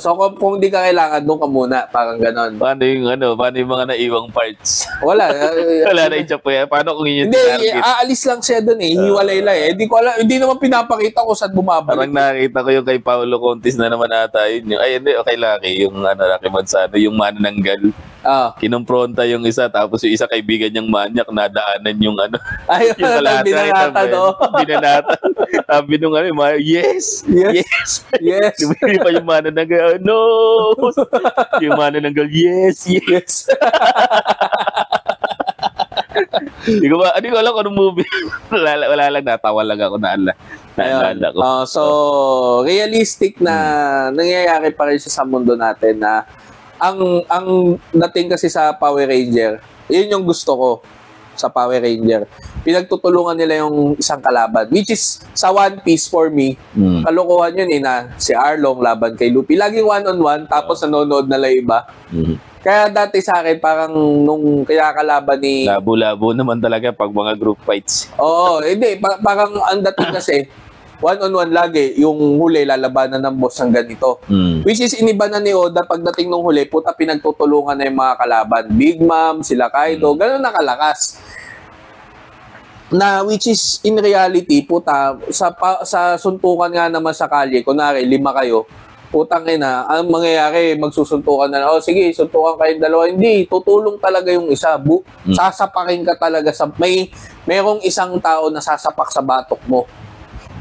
So kung di ka kailangan, doon ka muna, parang ganon. Paano yung mga naiwang parts? Wala. Wala na yung chapoy. Paano kung yun Hindi, aalis lang siya doon hiwalay lang Hindi ko alam, hindi naman pinapakita ko saan bumabalik. Parang nakita ko yung kay Paolo Contis na naman ata yun. Okay, Lucky, yung Rocky Mansano, yung manananggal. Kinumpronta yung isa, tapos yung isa kaibigan niyang manyak, nadaanan yung yung binanatan, binanatan. Sabi nung yes. Hindi pa yung manananggal, no! Yung manananggal, yes. Hindi ko alam kung anong movie. wala lang, natawa lang ako, naalala ko. So, realistic na nangyayari pa rin siya sa mundo natin na ang dating kasi sa Power Ranger, yun yung gusto ko sa Power Ranger. Pinagtutulungan nila yung isang kalaban, which is sa One Piece for me, kalokohan yun na si Arlong laban kay Luffy. Laging one-on-one, tapos nanonood na lang iba. Kaya dati sa akin, parang nung kinakalaban ni... Labo-labo naman talaga pag mga group fights. Oo, hindi. Parang ang dating kasi, one-on-one lagi, yung huli, lalabanan ng boss ng ganito. Which is, iniba na ni Oda, pagdating ng huli, puta, pinagtutulungan na yung mga kalaban. Big Mom, sila Kaido, gano'n nakalakas. Na, which is, in reality, puta, sa suntukan nga naman sa kalye, kunwari, 5 kayo, putang ina, ang mangyayari, magsusuntukan na, sige, suntukan kayong dalawa. Hindi, tutulong talaga yung isa. Sasapakin ka talaga mayroong isang tao na sasapak sa batok mo.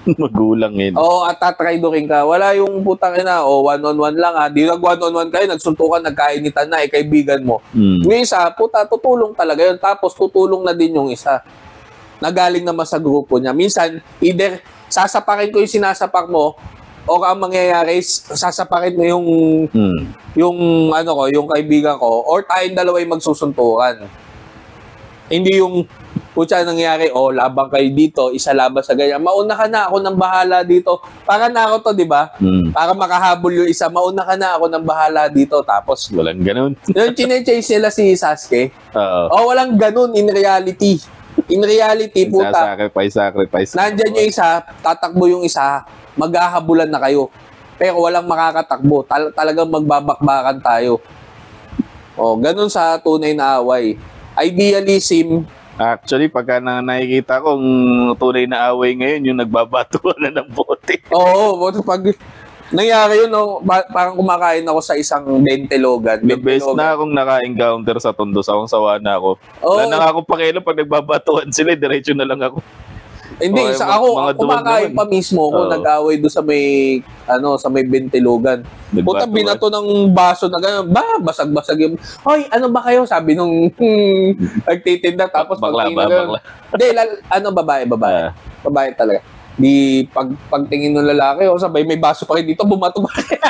Magulang yun. At tatraidorin ka. Wala yung putang ina, one-on-one lang Di nag-one-on-one kayo, nagsuntukan, nagkainitan na, kaibigan mo. Yung isa, puta, tutulong talaga yun. Tapos tutulong na din yung isa. Nagaling naman sa grupo niya. Minsan, either sasapakin ko yung sinasapak mo, o ang mangyayari, sasapakin mo yung kaibigan ko, or tayong dalawa yung magsusuntukan. Hindi yung nangyayari, labang kayo dito, isa laban sa ganyan. Mauna ka na, ako nang bahala dito. Para na ako to, di ba? Para makahabol yung isa, mauna ka na, ako nang bahala dito. Tapos, walang ganun. Yung chine-chase nila si Sasuke. Walang ganun in reality. In reality, puta, Sacrifice. nandyan yung isa, tatakbo yung isa, maghahabulan na kayo. Pero walang makakatakbo. Talagang magbabakbakan tayo. O, ganun sa tunay na away. Idealism, Actually, pagka nakikita kong tunay na away ngayon, yung nagbabatuan na ng bote. oo, pag nangyari yun, no, parang kumakain ako sa isang Bentelogan. The best na akong naka-encounter sa Tondo, sawa na ako. Oo. Wala na nga akong pakialam pag nagbabatuan sila, diretso na lang ako. Hindi, Okay, sa ako, mga kumakain duwan pa mismo ako, Oo. nag-away doon sa may Bentelogan. Puta, Nagbatuan. binato ng baso na gano'n, basag-basag yung, hoy, ano ba kayo? Sabi nung nagtitinda, tapos Bakla. Hindi, babae. Ah. Babae talaga. Di pagtingin ng lalaki, sabay may baso pa rin dito, bumato pa rin.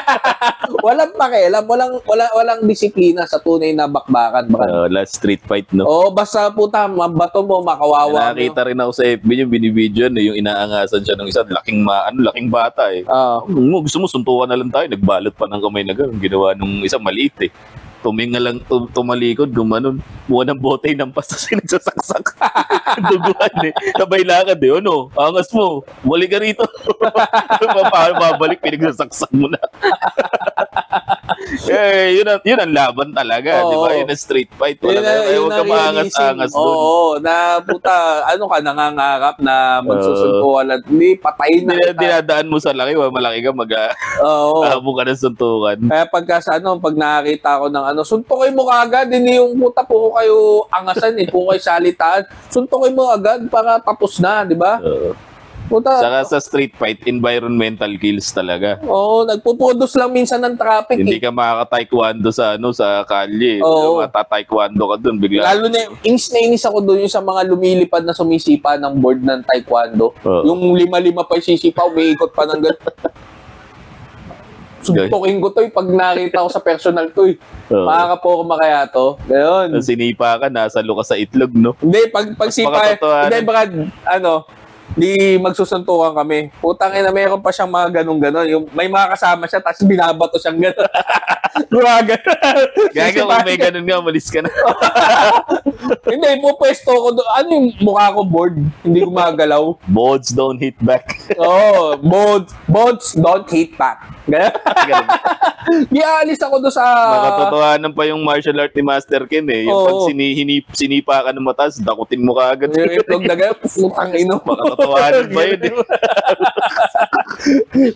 Walang pakialam, walang disiplina sa tunay na bakbakan. Last street fight, no? Oo, basta puta, mabato mo, makawawa mo. Nakita rin ako sa FB yung binibidyo, no, yung inaangasan siya ng isa, laking bata eh. Gusto mo, suntukan na lang tayo, nagbalot pa ng kamay na gano'n, ginawa nung isang maliit eh. Tuminga lang, tumalikod, gumanon. Buwan ng bote ng pasta sinagsasaksak. Duguan eh. Sabay lakad eh. Ano? Angas mo. Balik ka rito. Babalik, pinagsasaksak mo na. Yun ang laban talaga, Oo. di ba? Yun ang street fight. Yun Huwag ka ang maangas-angas realism. dun. Oo, na puta, nangangarap na magsusuntukan at hindi, patayin na kita. Dinadaan mo sa laki, malaki ka, Oo. mag-aabo ka ng suntukan. Kaya pag nakakita ko ng suntukin mo agad, hindi yung puta po kayo angasan po kayo salitaan. Suntukin mo agad para tapos na, di ba? Puta. Saka sa street fight, environmental kills talaga. Oo, nagpuproduce lang minsan ng traffic. Hindi ka makaka-taekwondo sa kalye. Oo. Mata-taekwondo ka dun bigla. Lalo na, inis ako doon yung sa mga lumilipad na sumisipa ng board ng taekwondo. Oo. Yung 5-5 pa yung sisipa, umiikot pa ng ganun. Suntukin ko to pag nakita ko sa personal to Oo. Makakapoko kaya to. Gayon. Nung sinipa ka, nasa luka sa itlog, no? Hindi, pag sipa, makatotohanan. hindi Brad, di magsusuntukan kami. Putang ina, meron pa siyang mga ganun-ganon. Yung may mga kasama siya, tapos binabato siyang gano'n. Gaga, kung may ganun nga, malis ka na. Hindi, pupwesto ko doon. Ano yung mukha ko board? Hindi gumagalaw. Boards don't hit back. Oo, boards don't hit back. Ganun. Di aalis ako doon sa... Makatotohanan pa yung martial art ni Master Ken eh. Yung Oo. pag sinipa ka ng matas, dakutin mo ka agad. Yung itlog na gano'n, putang ino. Makatotohanan pa yun eh.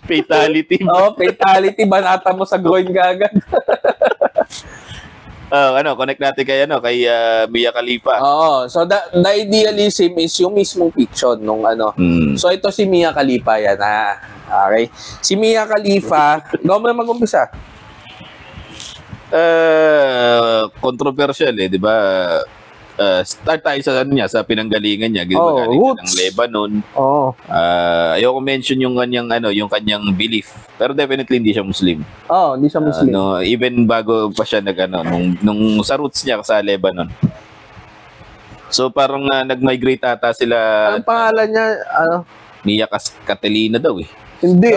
Fatality. Oo, fatality, banata mo sa groin kagad. Connect natin kay Mia Khalifa. Oo, so the idealism is yung mismong fiction nung Hmm. So ito si Mia Khalifa yan Okay. Si Mia Khalifa, gawa mo na mag-umpisa. Controversial eh, di ba? Start tayo sa pinanggalingan niya. Oh, Galing roots. ng Lebanon. Oo. Ayoko mention yung kanyang belief. Pero definitely hindi siya Muslim. Oo, hindi siya Muslim. Even bago pa siya nung sa roots niya sa Lebanon. So parang nag-migrate ata sila. Anong pangalan niya? Mia Catalina daw eh. Hindi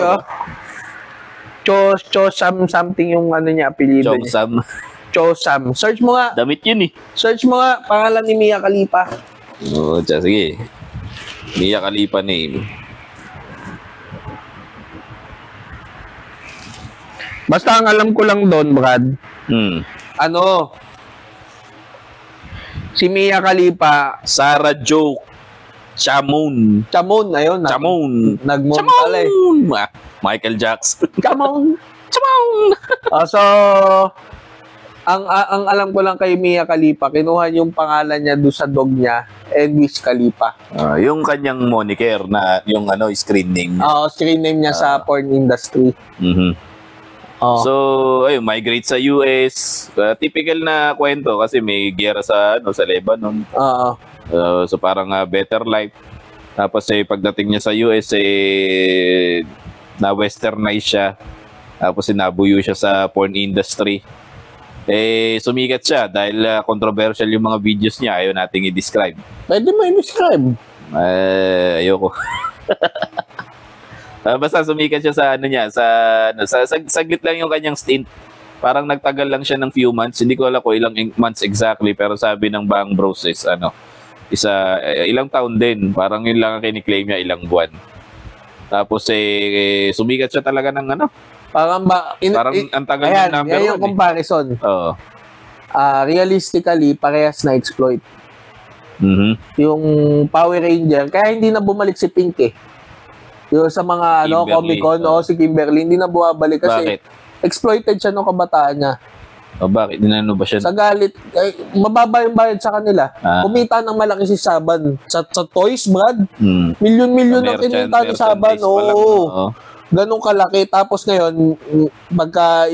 something yung niya, apelyido niya. Chomsam. Chosam. Search mo nga. Damit yun eh. Search mo nga, pangalan ni Mia Khalifa. Sige. Mia Khalifa name. Basta ang alam ko lang doon, Brad, si Mia Khalifa, Sarah Jo Chamon. ayun. Nag-moon pala eh. Michael Jackson. Chamon. So, ang alam ko lang kay Mia Khalifa, kinuha yung pangalan niya doon sa dog niya, Wiz Khalifa. Yung kanyang moniker na yung screen name niya. Screen name niya sa porn industry. So, migrate sa US. Typical na kwento kasi may giyera sa Lebanon. So parang better life. Tapos pagdating niya sa US na westernize siya. Tapos nabuyo siya sa porn industry. Sumikat siya dahil controversial yung mga videos niya. Ayaw nating i-describe. Pwede mo i-describe. Ayoko. Basta sumikat siya sa saglit lang yung kanyang stint. Parang nagtagal lang siya ng few months. Hindi ko alam kung ilang months exactly, pero sabi ng Bang Bros is Ilang taon din. Parang yun lang ang kiniklaim niya, ilang buwan. Tapos sumikat siya talaga ng ano. Parang ang tagal ayan, ng number yan yung 1 comparison. Oo. Realistically, parehas na exploit. Mhm. Yung Power Ranger, kaya hindi na bumalik si Pink eh. Yung sa mga Kimberly, Comic-Con, si Kimberly, hindi na bumabalik kasi Bakit? exploited siya nung kabataan niya. Bakit? Dinano ba siya? Sa galit, mababa yung bayad sa kanila. Ah. Kumita ng malaki si Saban. Sa toys, Brad. Milyon-milyon ang kinita ni Saban. Oo. Ganun kalaki. Tapos ngayon, pagka,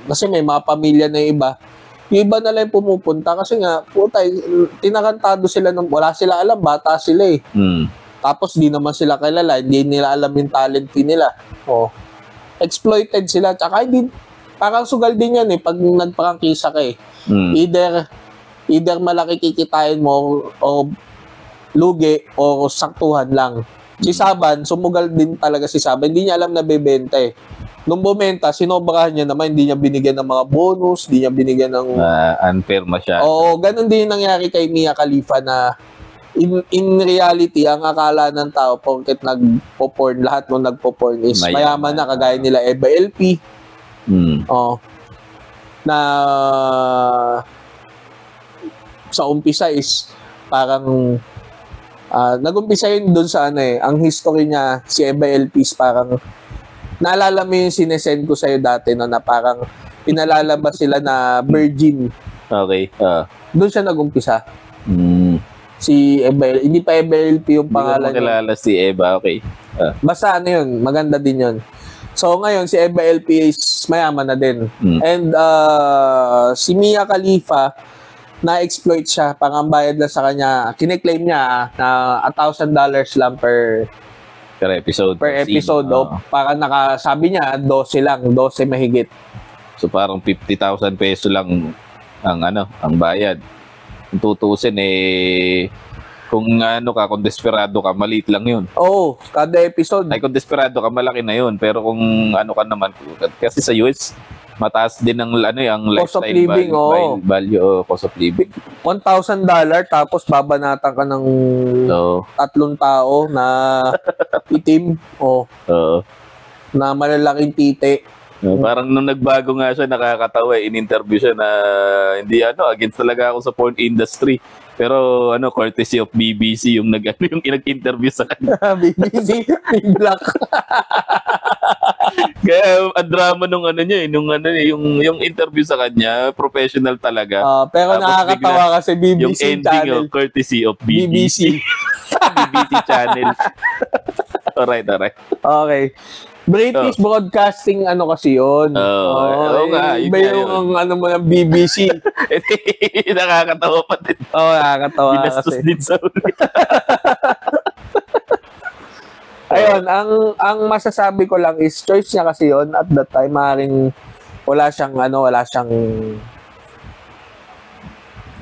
kasi may mga pamilya na yung iba na lang pumupunta. Kasi nga, tinakantado sila, wala sila alam, bata sila eh. Tapos di naman sila kilala, hindi nila alam yung talent nila. Exploited sila. Tsaka hindi, parang sugal din yan eh, pag nagprangkisa ka eh. Either malaki kikitain mo o lugi o saktuhan lang. Si Saban, sumugal din talaga si Saban. Hindi niya alam na bebenta eh. Nung bumenta, sinobrahan niya naman, hindi niya binigyan ng mga bonus, hindi niya binigyan ng... unfair masyado. Oo, ganun din nangyari kay Mia Khalifa na in reality, ang akala ng tao, porket nagpo-porn, lahat mo nagpo-porn is mayaman na, kagaya nila Eva LP. Na sa umpisa is parang nag-umpisa yun dun sa ang history niya, si Eva LP is parang naalala mo yung sinesend ko sa'yo dati na parang pinalalabas sila na virgin. Okay. Doon siya nag-umpisa. Si Eva, hindi pa Eva LP yung pangalan niya. Hindi ko makilala si Eva, okay. Basta yun, maganda din yun. So ngayon, si Eva LP is mayaman na din. And si Mia Khalifa, na-exploit siya, pangambayad lang sa kanya. Kine-claim niya na $1,000 lang per episode. Per episode. Parang sabi niya, 12 lang, 12 mahigit. So parang 50,000 peso lang ang bayad. Kung tutusin kung kung desperado ka, maliit lang yun. Oo, kada episode. Kung desperado ka, malaki na yun. Pero kung ka naman, kasi sa US, mataas din ang cost of living, value, cost of living. $1,000 tapos babanatan ka ng 3 tao na itim na malalaking titi. Parang nung nagbago nga siya, nakakatawa, in-interview siya na hindi against talaga ako sa porn industry. Pero courtesy of BBC yung yung nag-interview sa kanya. BBC Black. Kaya ang drama nung yung interview sa kanya, professional talaga. Pero nakakatawa kasi BBC yung ending channel. Courtesy of BBC. BBC channel. Alright. Okay. British Broadcasting kasi yun. Nga. Iba yung mo ng BBC. Nakakatawa pa din. Nakakatawa Binastos kasi. din sa uli. Ayun, ang masasabi ko lang is choice niya kasi yun at that time. Maaaring wala siyang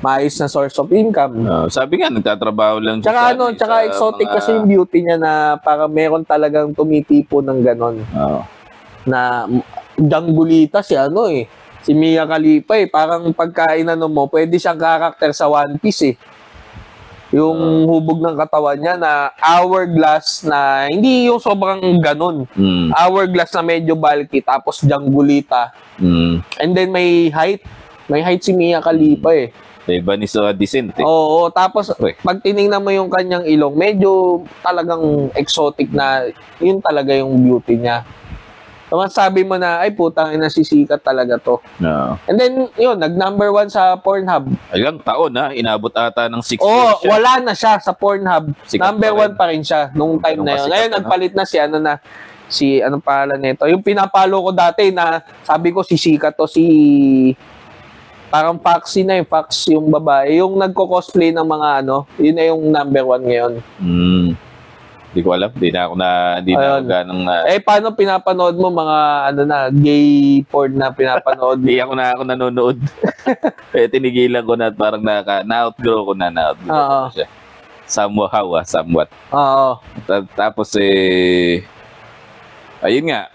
maayos na source of income. Sabi nga, nagtatrabaho lang siya. Tsaka exotic kasi yung beauty niya na parang meron talagang tumitipo ng ganon. Na Janggulita si si Mia Khalifa parang pagkain mo, pwede siyang karakter sa One Piece eh. Yung hubog ng katawan niya na hourglass na hindi yung sobrang ganon. Hourglass na medyo bulky tapos Janggulita. And then may height si Mia Khalifa eh. Iba ni sa decent eh. Oo, tapos pag tinignan mo yung kanyang ilong, medyo talagang exotic na yun talaga yung beauty niya. So, sabi mo na, ay putang ina, sisikat talaga to. And then, yun, nag-number 1 sa Pornhub. Ilang taon inabot ata ng 6 years siya. Wala na siya sa Pornhub. Sikat Number 1 pa rin siya nung time na yun. Ngayon, nagpalit na si anong pangalan nito? Yung pinapalo ko dati na sabi ko sisikat to, parang Foxy na Fox yung babae. Yung nagko-cosplay ng mga yun na yung number 1 ngayon. Hindi ko alam. Hindi na ako ganang... paano pinapanood mo mga gay porn na pinapanood? Hindi ako nanonood. Tinigilan ko na at parang na-outgrow ko na. Siya. Somewhat. Oo. Tapos ayun nga,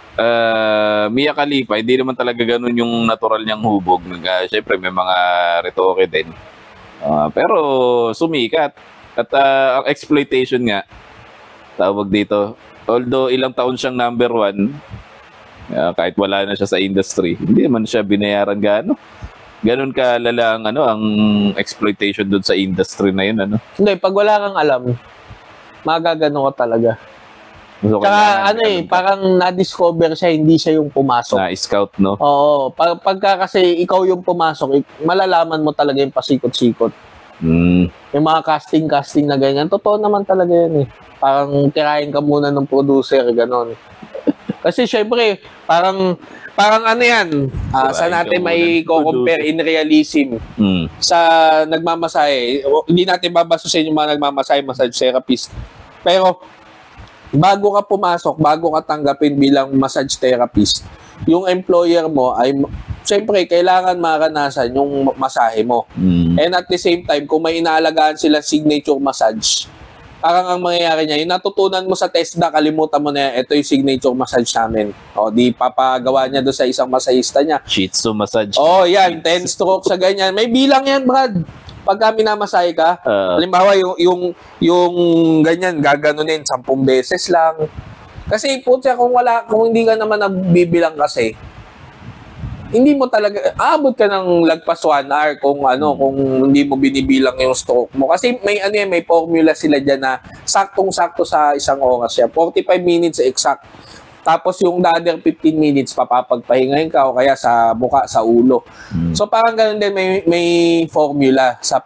Mia Khalifa, hindi naman talaga ganun yung natural niyang hubog. Siyempre, may mga retoke din. Pero sumikat. At ang exploitation nga, tawag dito, although ilang taon siyang number 1, kahit wala na siya sa industry, hindi man siya binayaran gaano. Ganun kalala ang exploitation doon sa industry na yun, Hindi, pag wala kang alam, magagano ka talaga. So, Tsaka parang na-discover siya, hindi siya yung pumasok. Na-scout, no? Oo, pagka kasi ikaw yung pumasok, malalaman mo talaga yung pasikot-sikot. Yung mga casting na ganyan, totoo naman talaga yan eh. Parang tirahin ka muna ng producer, ganon. Kasi syempre, parang yan, saan natin may compare in realism sa nagmamasahe. Hindi natin babasusin yung mga nagmamasahe, massage therapist. Pero, bago ka pumasok, bago ka tanggapin bilang massage therapist, yung employer mo ay, syempre, kailangan maranasan yung masahe mo. And at the same time, kung may inaalagaan sila signature massage, parang ang mangyayari niya, yung natutunan mo sa TESDA, kalimutan mo na yan, ito yung signature massage namin. Di papagawa niya doon sa isang masahista niya. Shih Tzu massage. Yan, 10 strokes sa ganyan. May bilang yan, Brad. Pagka minamasahe ka, halimbawa yung ganyan, gaganunin 10 beses lang. Kasi putya, kung hindi ka naman nabibilang kasi, hindi mo talaga, aabot ka ng lagpas 1 hour kung hindi mo binibilang yung stroke mo. Kasi may formula sila dyan na saktong-sakto sa isang oras siya. 45 minutes exact. Tapos yung the other 15 minutes, papapagpahingahin ka o kaya sa buka, sa ulo. So parang ganun din, may formula sa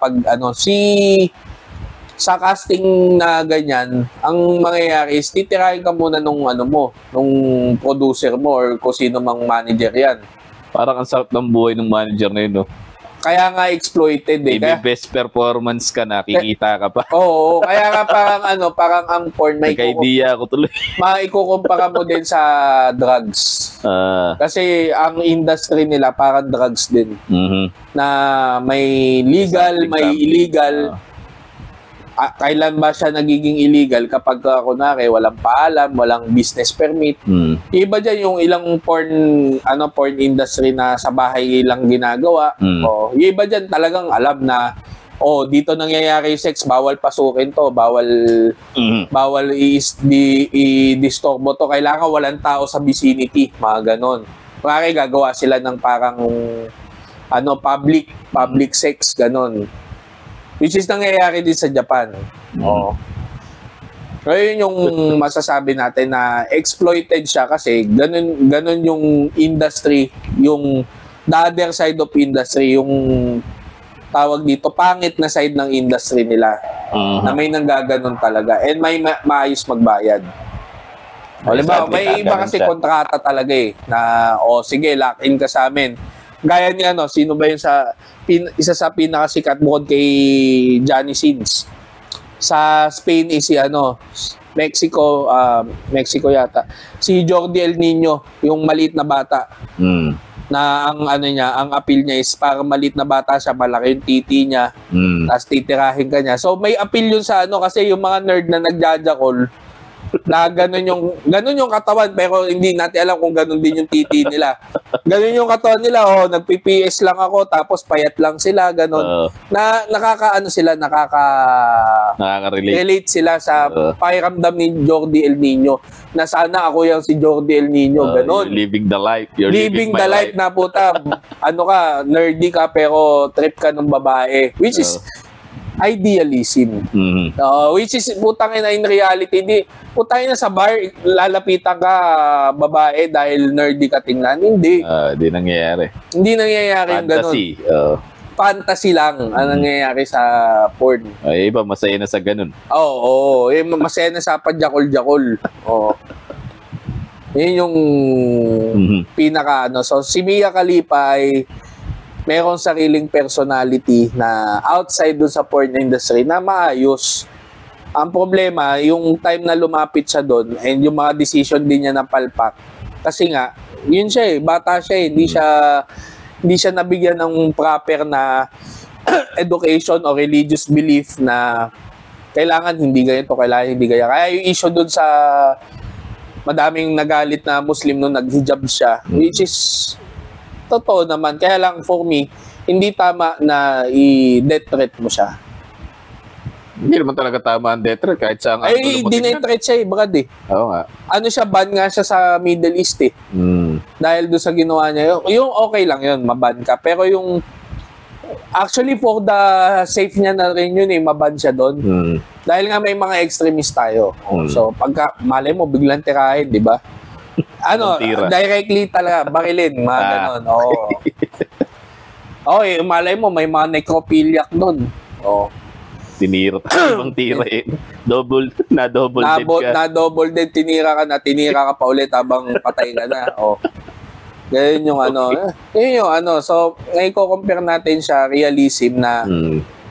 sa casting na ganyan, ang mangyayari is titirahin ka muna nung producer mo or kung sino mang manager yan. Parang ang sarap ng buhay ng manager na yun, no? Kaya nga exploited eh. Best performance ka na, kikita ka pa. Oo, kaya nga parang ang porn, nagka-idea ako tuloy. Maikukumpara mo din sa drugs. Kasi ang industry nila parang drugs din. Na may legal, may illegal. Kailan ba siya nagiging illegal? Kapag kunwari walang paalam, walang business permit. Iba dyan yung ilang porn industry na sa bahay lang ginagawa. Iba dyan talagang alam na dito nangyayari yung sex, bawal pasukin to, bawal i-disturbo to, kailangan walang tao sa vicinity, mga ganon. Kunwari gagawa sila ng parang public sex, ganon. Which is nangyayari din sa Japan. So yun yung masasabi natin na exploited siya kasi ganun yung industry, yung the other side of industry, yung tawag dito, pangit na side ng industry nila. Na may nanggaganon talaga and may maayos magbayad. May iba kasi kontrata talaga eh, na sige, lock in ka sa amin. Gaya ni sino ba yun isa sa pinakasikat bukod kay Johnny Sins. Sa Spain is Mexico yata. Si Jordi El Nino, yung maliit na bata. Na ang appeal niya is para maliit na bata siya, malaki yung titi niya. Tapos titirahin ka niya. So may appeal yun sa kasi yung mga nerd na nagjajakol, na ganun yung katawan, pero hindi natin alam kung ganun din yung titi nila. Ganun yung katawan nila, nagpi-PS lang ako, tapos payat lang sila, ganun. Nakaka-relate sila sa pakiramdam ni Jordi El Nino, na sana ako yung si Jordi El Nino, ganun. Living the life. You're living the life na puta, nerdy ka, pero trip ka ng babae. Which is, idealism. Which is, putang ina, in reality, putang ina sa bar, lalapitan ka babae dahil nerdy ka tingnan. Hindi. Hindi nangyayari. Hindi nangyayari yung ganun. Fantasy lang ang nangyayari sa porn. Iba, masaya na sa ganun. Masaya na sa padjakol-jakol. Yun yung pinaka So, si Mia Khalifa ay merong sariling personality na outside dun sa porn industry na maayos. Ang problema, yung time na lumapit siya dun and yung mga decision din niya na palpak. Kasi nga, yun siya bata siya hindi siya nabigyan ng proper na education o religious belief na kailangan hindi ganito, kailangan hindi ganyan. Kaya yung issue dun sa madaming nagalit na Muslim nung naghijab siya, which is totoo naman. Kaya lang for me, hindi tama na i-death threat mo siya. Hindi naman talaga tama ang death threat kahit sa ang Ay, dinay-threat siya eh, Brad eh. Oo nga. Ano siya, ban nga siya sa Middle East eh. Dahil doon sa ginawa niya. Yung okay lang yun, maban ka. Pero yung, actually for the safe niya na rin yun eh, maban siya doon. Dahil nga may mga extremist tayo. So, pagka, malay mo, biglang tirahin, di ba? Ano, directly talaga, barilin, mga ganon. Oo. Okay, malay mo, may mga necrophiliac doon. Oo. Tinira ibang tira eh. Double dead ka. Na-double dead, tinira ka pa ulit habang patay ka na. Oh. Ganyan yung ano. Yun yung ano. So, ngayon ko-compare natin siya, realism na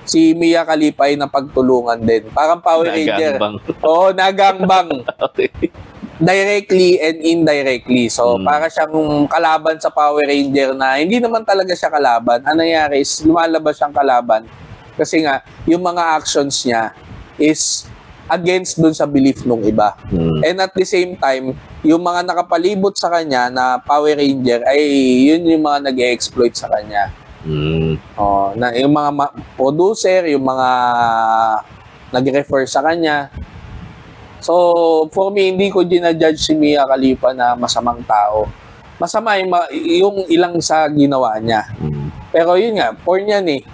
si Mia Khalifa ay napagtulungan din. Parang Power Ranger. Oo, nagangbang. Okay. Directly and indirectly. So, para siyang kalaban sa Power Ranger na hindi naman talaga siya kalaban. Ang nangyari is lumalabas siyang kalaban. Kasi nga, yung mga actions niya is against dun sa belief nung iba. And at the same time, yung mga nakapalibot sa kanya na Power Ranger ay yun yung mga nag-exploit sa kanya. Na yung mga producer, yung mga nag-refer sa kanya. So, for me, hindi ko ginajudge si Mia Khalifa na masamang tao. Masama yung ilang sa ginawa niya. Pero yun nga, porn yan eh.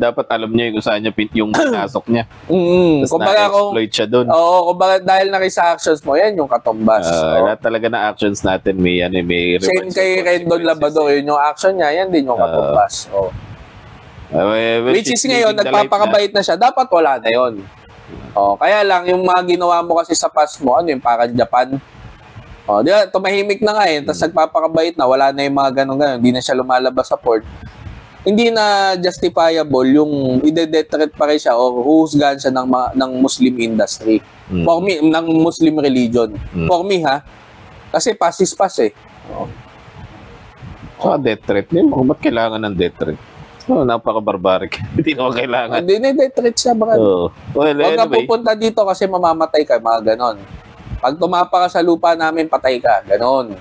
Dapat alam niya kung saan niya yung pinasok niya. Tapos na-exploit siya doon. Oo, kumbaga dahil sa actions mo, yan yung katumbas. Lahat talaga na actions natin may same kay Rendon Labrador, yun yung action niya, yan din yung katumbas. Which is ngayon, nagpapakabait na siya, dapat wala na yun. Kaya lang, yung mga ginawa mo kasi sa past mo, ano yung parang Japan, di ba, tumahimik na nga tapos nagpapakabait na, wala na yung mga ganun-ganun, hindi na siya lumalabas sa port. Hindi na justifiable yung ide-death threat pa rin siya o huhusgahan siya ng Muslim industry. For me, ng Muslim religion. For me ha, kasi pass is pass eh. Death threat. Ba't kailangan ng death threat? Napaka-barbaric. Hindi naman kailangan. Hindi na death threat siya. Well, huwag ka pupunta dito kasi mamamatay ka, mga ganon. Pag tumapa ka sa lupa namin, patay ka. Ganon.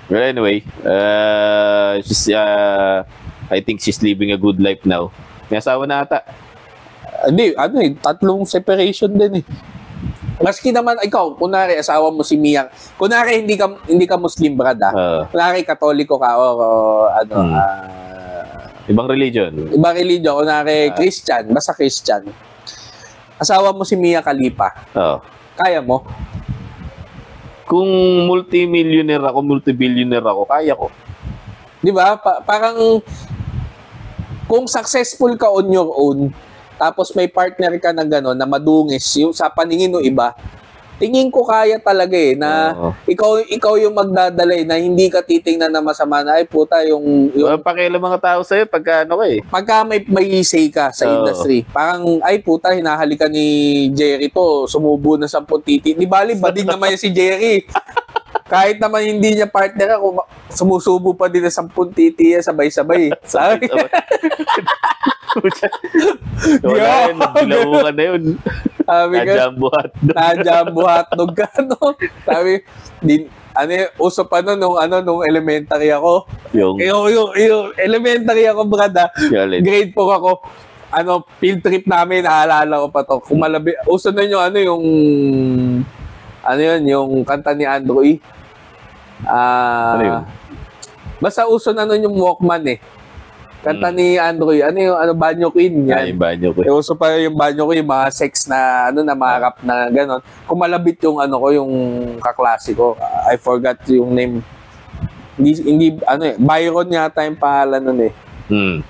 Well, anyway, I think she's living a good life now. May asawa na ata. Hindi, 3 separation din eh. Maski naman, ikaw, kunwari, asawa mo si Mia, kunwari, hindi ka Muslim, brad kunwari, Katoliko ka, ibang religion. Ibang religion, kunwari, Christian, basta Christian. Asawa mo si Mia Khalifa. Kaya mo? Kung multi-billionaire ako, kaya ko. Di ba? Parang kung successful ka on your own, tapos may partner ka na gano'n, na madungis, yung sa paningin ng iba, tingin ko kaya talaga na ikaw yung magdadalay na hindi ka titingnan na masama na, ay puta, yung pakialam mga tao sa'yo pagka pagka may say ka sa industry. Parang, ay puta, hinahalikan ni Jerry to, sumubo na 10 titi. Di bali, bading naman yan si Jerry. Kahit naman hindi niya partner ako, sumusubo pa din na 10 titi yan, sabay-sabay. Sabi wala yun, bilaukan na yun. Na-jumbo hotdog ka, no? Sabi, uso pa nung elementary ako. Yung elementary ako, brada. Grade 4 ako. Field trip namin, naalala ko pa to. Uso na yung yung kanta ni Andrew E. Basta uso na nun yung Walkman eh. Kanta ni Andrew, Banyo Queen. Yan. Yung Banyo Queen. Uso pa yung Banyo Queen, yung mga sex na, mga rap na gano'n. Kumalabit yung, yung kaklase ko. I forgot yung name. Hindi, Byron yata yung pangalan nun eh.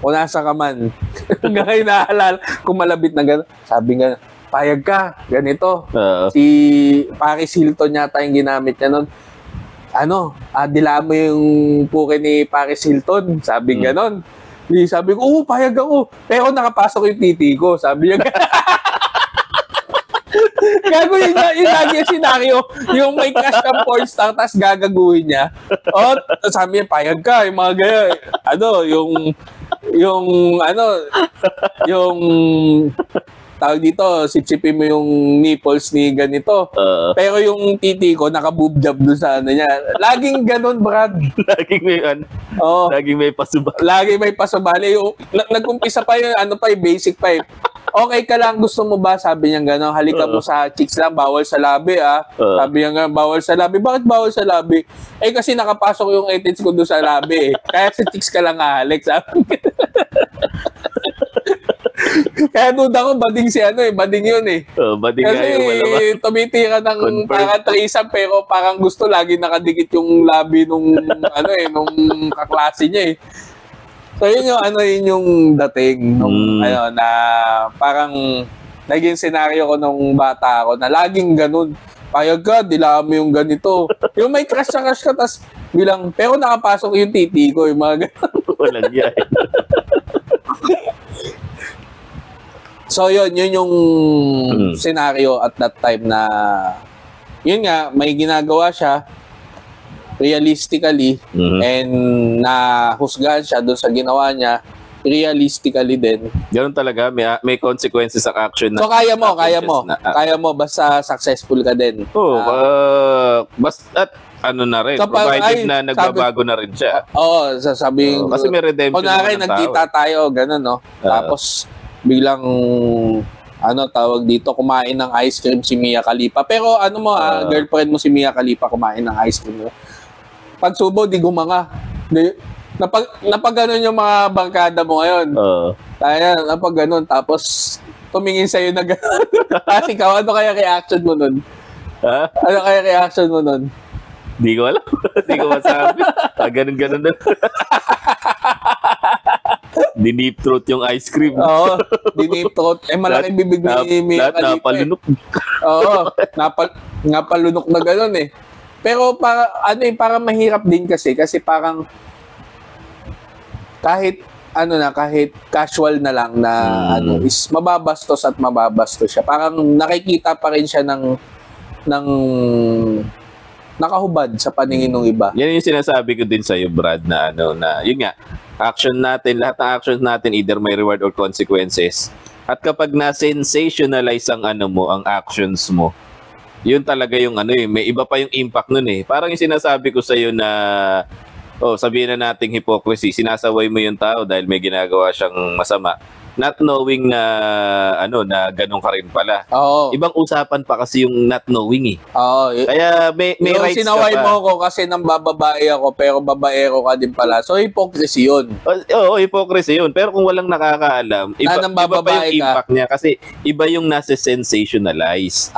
Kung nasa ka man. Ngayon naalala, kumalabit na gano'n. Sabi nga, payag ka, ganito. Si Paris Hilton yata yung ginamit niya nun. Dila mo yung puke ni Paris Hilton. Sabi gano'n. Sabi ko, payag ako. Pero nakapasok yung titi ko. Sabi niya, gago yung lagi yung senaryo. Yung may crush ng porn star, tapos gagaguhin niya. Sabi niya, payag ka. Yung mga gaya, tawag dito, sipsipin mo yung nipples ni ganito. Pero yung titi ko, nakaboob job doon sa ano niya. Laging ganun, Brad. Laging may laging may pasubali. Lagi may pasabali. Nag-umpisa pa yun, ano pa basic pa Okay ka lang, gusto mo ba? Sabi niya gano'n, halika mo sa chicks lang, bawal sa labi Sabi niya nga, bawal sa labi. Bakit bawal sa labi? Kasi nakapasok yung ethics ko doon sa labi Kaya sa chicks ka lang halik, sabi Kaya doon ako, bading si bading yun Bading Kasi tumitira ng parang threesome, pero parang gusto lagi nakadikit yung labi nung nung kaklase niya So yun yung dating nung na parang naging senaryo ko nung bata ako na laging ganun. Payag ka, dilaan mo yung ganito. Yung may crush ka, tas bilang, pero nakapasok yung titi ko, yung mga ganun. Walang yan. So yun yung senaryo at that time na, yun nga, may ginagawa siya, realistically and nahusgahan siya doon sa ginawa niya realistically din. Ganun talaga, may consequences ang action na. So kaya mo basta successful ka din. Basta na rin, provided na nagbabago na rin siya. Sasabihin kasi may redemption kunwari nagkita tayo, ganun tapos biglang tawag dito, kumain ng ice cream si Mia Khalifa. Pero girlfriend mo si Mia Khalifa kumain ng ice cream. Pagsubo, di gumanga. Napag ganun yung mga bangkada mo ngayon. Napag ganun. Tapos, tumingin sa'yo na gano'n. Kasi ikaw, ano kaya reaction mo nun? Ano kaya reaction mo nun? Di ko alam. Di ko masabi. Ganun-ganun na. Dinip throat yung ice cream. Dinip throat. Malaking bibig ni Mia Khalifa. Lahat napalunok. Napalunok na gano'n Pero para mahirap din kasi parang kahit kahit casual na lang na is mababastos at mababastos siya. Parang nakikita pa rin siya ng nakahubad sa paningin ng iba. Yan yung sinasabi ko din sa iyo, Brad, na yun nga, action natin, lahat ng actions natin either may reward or consequences. At kapag na-sensationalize ang ang actions mo, yun talaga yung may iba pa yung impact nun Parang yung sinasabi ko sa iyo na sabihin na nating hypocrisy, sinasaway mo yung tao dahil may ginagawa siyang masama. Not knowing na na ganun ka rin pala. Ibang usapan pa kasi yung not knowing Kaya may rights ka pa. Sinaway mo ko kasi nang bababae ako pero babaero ka din pala. So hypocrisy yun. Hypocrisy yun. Pero kung walang nakakaalam, iba pa yung impact niya kasi iba yung nasa sensationalize.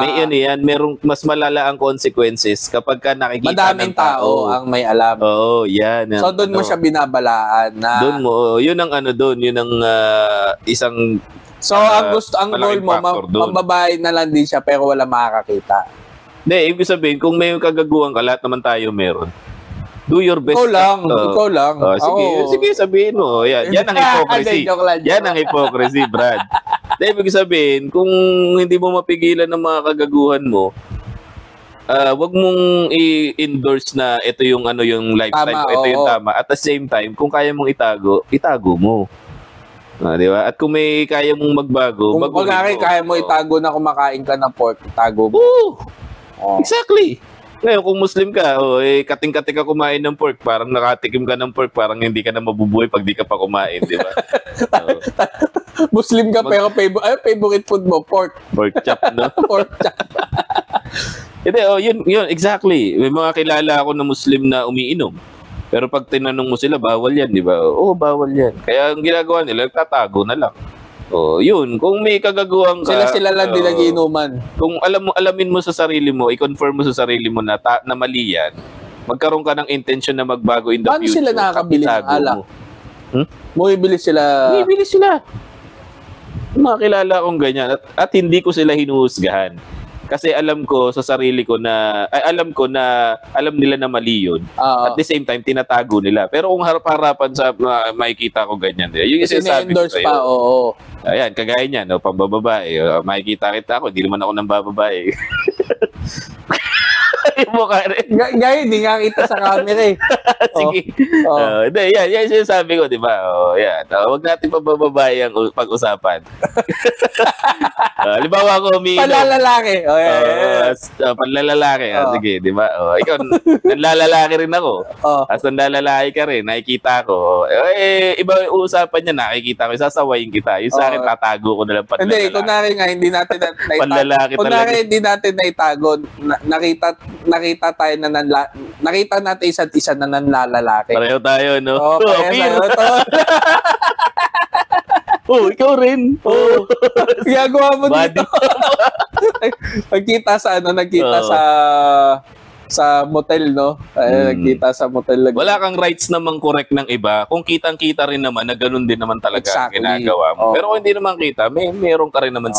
May yan, merong mas malala ang consequences kapag ka nakikita madaming ng tao ang may alam. Yan. So doon mo siya binabalaan na doon mo, yun ang yun ang isang ang goal mo mababae na lang din siya pero wala makakakita. Hindi, ibig sabihin kung may kagaguhan ka, lahat naman tayo meron. Do your best. Ikaw lang. Sige, sabihin mo. Yan ang hypocrisy. Yan ang hypocrisy, Brad. Ibig sabihin, kung hindi mo mapigilan ng mga kagaguhan mo, wag mong i-endorse na ito yung yung lifestyle ko, ito yung tama. At the same time, kung kaya mong itago mo. Di ba? At kung may kaya mong magbago, kung kaya mo itago na kumakain ka ng pork, itago mo. Exactly. Ngayon, kung Muslim ka, kating-kating ka kumain ng pork, parang nakatikim ka ng pork, parang hindi ka na mabubuhay pag di ka pa kumain, di ba? Muslim ka, pero favorite food mo, pork. Pork chop, no? Pork chop. Hindi, yun, exactly. May mga kilala ako na Muslim na umiinom. Pero pag tinanong mo sila, bawal yan, di ba? Bawal yan. Kaya ang ginagawa nila, tatago na lang. Yun. Kung may kagaguhan ka... Sila lang din nagiinuman. Kung alamin mo sa sarili mo, i-confirm mo sa sarili mo na mali yan, magkaroon ka ng intention na magbago in the future. Paano sila nakakabili ng alak? Bumibili sila. Mga kilala akong ganyan. At hindi ko sila hinuhusgahan. Kasi alam ko sa sarili ko na alam nila na mali yun. At the same time tinatago nila. Pero kung harap-harapan sa makikita ko ganyan, yung sinasabi ko sa'yo. Ayan, kagaya niyan, pambababae. Makikita kita ako, hindi naman ako nang bababae. yung mukha rin. Gaya, hindi nga kita sa camera eh. Sige. Hindi, yan sinasabi ko, di ba? Yan. Huwag natin pabababay ang pag-usapan. Halimbawa ko umiinom. Palalalaki. Panlalalaki. Sige, di ba? Ikaw, nanlalalaki rin ako. As nanlalalaki ka rin, nakikita ko. Iba yung usapan niya, nakikita ko. Sasawayin kita. Yung sa akin, tatago ko na lang panlalaki. Hindi, kunwari nga, hindi natin naitago. Panlalaki talaga. Kunwari, hindi natin naitago. Nakita tayo na nakita natin isa't isa na nanlalalaki. Pareho tayo, no? Pareho tayo. Ikaw rin. Ginagawa mo dito. Nagkita sa motel, no? Nagkita sa motel. Wala kang rights namang correct ng iba. Kung kitang-kita rin naman na ganun din naman talaga ang ginagawa mo. Pero kung hindi naman kita, meron ka rin naman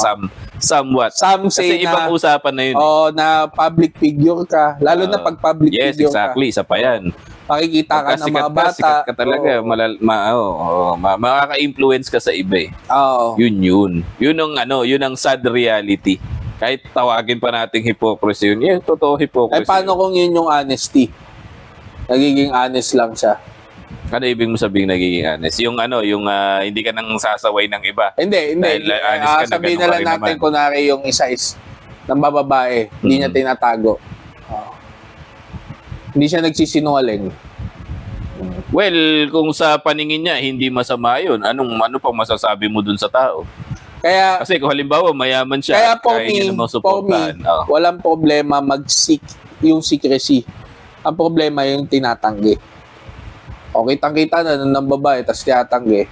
somewhat. Some say kasi ibang usapan na yun. Na public figure ka. Lalo na pag public figure ka. Yes, exactly. Isa pa yan. Makikita ka ng mga bata. Sikat ka talaga. Makaka-influence ka sa iba eh. Yun. Yun ang sad reality. Kahit tawagin pa nating hypocrisy yun. Yeah, totoo hypocrisy. Paano kung yun yung honesty? Nagiging honest lang siya. Ano ibig mo sabihin nagiging honest? Yung hindi ka nang sasaway ng iba. Hindi. Sabihin na lang natin kunwari yung isa is ng bababae, hindi niya tinatago. Hindi siya nagsisinungaling. Well, kung sa paningin niya hindi masama yun, ano pang masasabi mo dun sa tao? Kasi kung halimbawa mayaman siya, kaya for me, walang problema mag-seek yung secrecy. Ang problema yung tinatanggi. Kitang-kita na ng babae, tapos tinatanggi.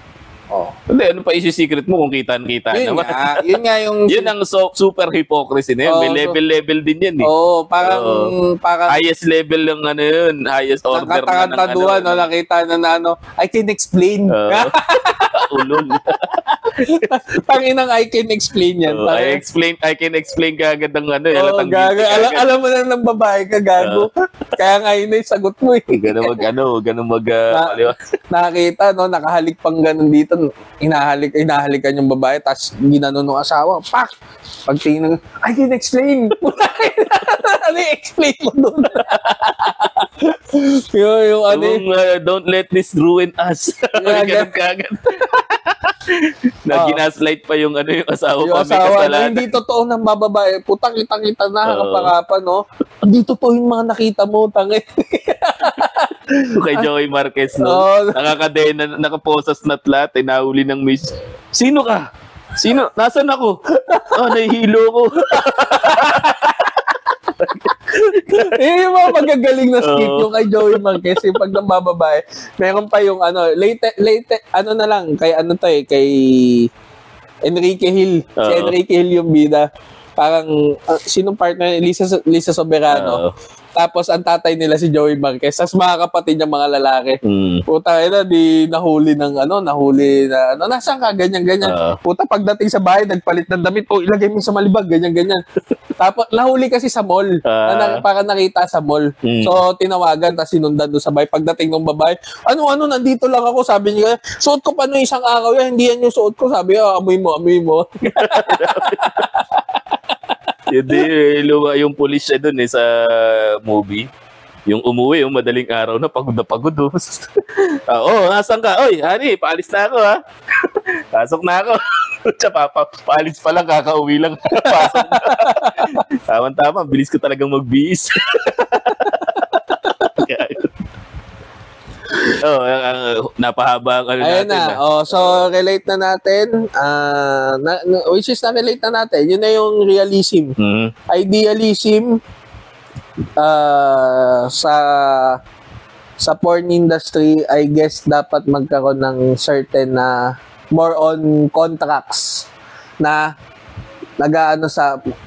Hindi, ano pa isi-secret mo kung kita-kita naman? Yun nga yung... yun ang super hypocrisy na yun. May level din yan eh. Parang... highest level ng yun. Highest order na ng nakita na I can explain. Ulol. Tanginang I can explain yan. I can explain kagad ang alam mo na ng babae ka, gago. Kaya nga yun yung sagot mo eh. Ganun mag... nakakita, nakahalik pang ganun dito. Hinahalikan yung babae, tapos ginanon ng asawa. Pak! Pagtingin I can explain. Ano explain mo doon? Don't let this ruin us. Ganun kagad. Ginaslight pa yung asawa pa. Yung asawa hindi totoo ng bababae. Putang kita na kaparapan, no? Hindi totoo yung mga nakita mo, tangin. Kay Joey Marquez, no? Nakakadena, nakaposas na lahat, nahuli ng miss. Sino ka? Sino? Nasaan ako? Nahihilo ko. Yung mga magagaling na skit yung kay Joey Marquez, yung pag nambababae. Meron pa yung late, na lang, kay Enrique Hill. Si Enrique Hill yung bida. Parang, sinong partner? Lisa Soberano. Tapos, ang tatay nila si Joey Marquez. Tapos, mga kapatid niya, mga lalaki. Puta, di nahuli na, nasaan ka? Ganyan. Puta, pagdating sa bahay, nagpalit ng damit. Ilagay mo sa malibag, ganyan. Tapos, nahuli kasi sa mall. Para nakita sa mall. So, tinawagan, tapos sinundan doon sa bahay. Pagdating ng babae, nandito lang ako. Sabi niya, suot ko pa isang araw yan. Hindi yan yung suot ko. Sabi niya, amoy mo. Yung police siya dun sa movie. Yung umuwi, yung madaling araw na pagod. Nasaan ka? Oy, honey, paalis na ako ha. Pasok na ako. Paalis pa lang, kakauwi lang. Pasok na. Tama-tama, bilis ko talagang magbihis. Napahaba ang natin. So relate na natin. Which is na-relate na natin. Yun na yung realism. Idealism sa porn industry, I guess dapat magkaroon ng certain na more on contracts na nag-aano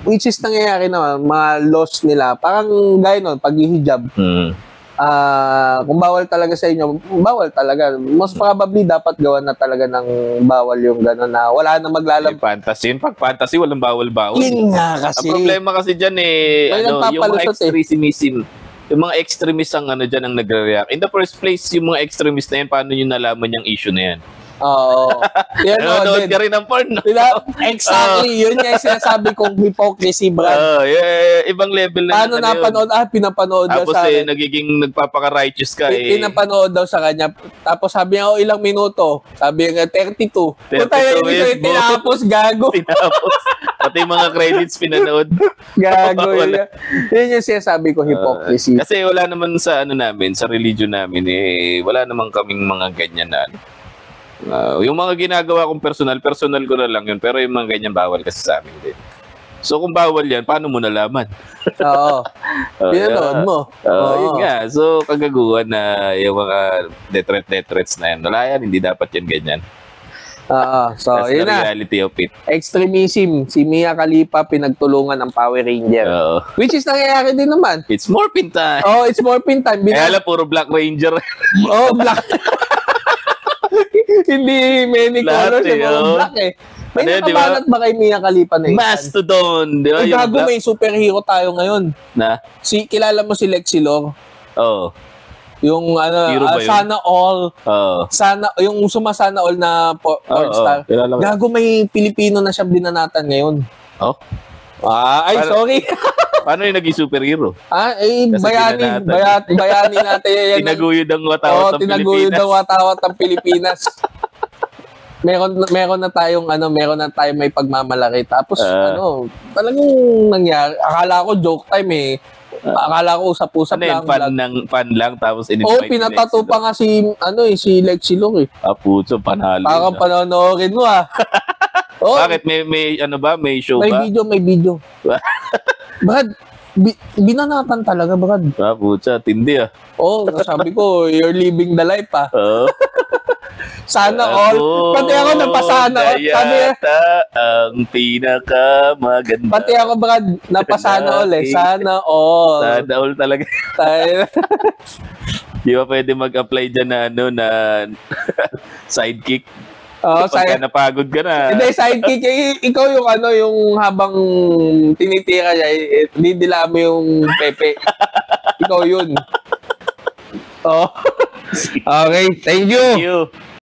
which is nangyayari naman, mga laws nila. Parang gaya nun, pag-hijab. Kung bawal talaga sa inyo, bawal talaga. Most probably, dapat gawa na talaga ng bawal yung gano'n na wala na maglalab. Fantasy. Pag fantasy, walang bawal-bawal. Yun nga kasi. Ang problema kasi dyan yung mga extremism. Yung mga extremist ang dyan ang nagre-react. In the first place, yung mga extremist na yan, paano nyo nalaman yung issue na yan? Oo. Nanonood ka rin ng porn, no? Exactly, yun nga yung sinasabi kong hypocrisy, Brad. Ibang level na Paano napanood? Pinapanood daw tapos sa akin. nagiging nagpapaka-righteous ka Pinapanood daw sa kanya. Tapos sabi niya, ilang minuto? Sabi niya, 32. Puta, yes, tinapos, gago. Tinapos. Pati mga credits pinanood. Gago. Wala. Yun yung sinasabi ko, hypocrisy. Kasi wala naman sa namin, sa religion namin, wala naman kaming mga ganyan na yung mga ginagawa kong personal ko na lang yun. Pero yung mga ganyan bawal kasi sa amin din. So kung bawal yan, paano mo nalaman? Oo. Pinanood mo. Yun nga. So kagaguhan na yung mga death threats na yan. Wala yan, hindi dapat yan ganyan. So, that's yun the na. reality of it. Extremism. Si Mia Khalifa pinagtulungan ng Power Ranger. Which is nangyayari din naman. It's Morphin time. It's Morphin time. Kaya lang, puro Black Ranger. Black. Hindi many colors, black eh. May nakabanat ba kay Mia Khalifa na isa? Mastodon. Di ba? Gago, may superhero tayo ngayon. Kilala mo si Lexilor? Oo. Yung Sana All. Sana, yung sumasana all na porn star. Gago, may Pilipino na siyang binanatan ngayon. Sorry. Paano yung naging superhero? Bayani natin yan. Tinaguyod ang watawat ng Pilipinas. Tinaguyod ang watawat ng Pilipinas. Meron na tayong may pagmamalaki. Tapos talagang nangyari. Akala ko joke time eh. Akala ko usap-usap lang. Fan lang tapos pinatato pa nga si Lexilor eh. Puto, panalo. Parang panonoorin mo Bakit? May show ba? May video. Brad, binanatan talaga, Brad. Puto, tindi sabi ko, you're living the life Sana all. Pati ako napasana all. Sabi ang pinakamaganda. Pati ako, Brad, napasana all Sana all. Sana all talaga. Di ba pwede mag-apply dyan na sidekick? Pagka napagod ka na. Hindi, sidekick. Ikaw yung yung habang tinitira niya, didila mo yung pepe. Ikaw yun. Okay, thank you. Thank you.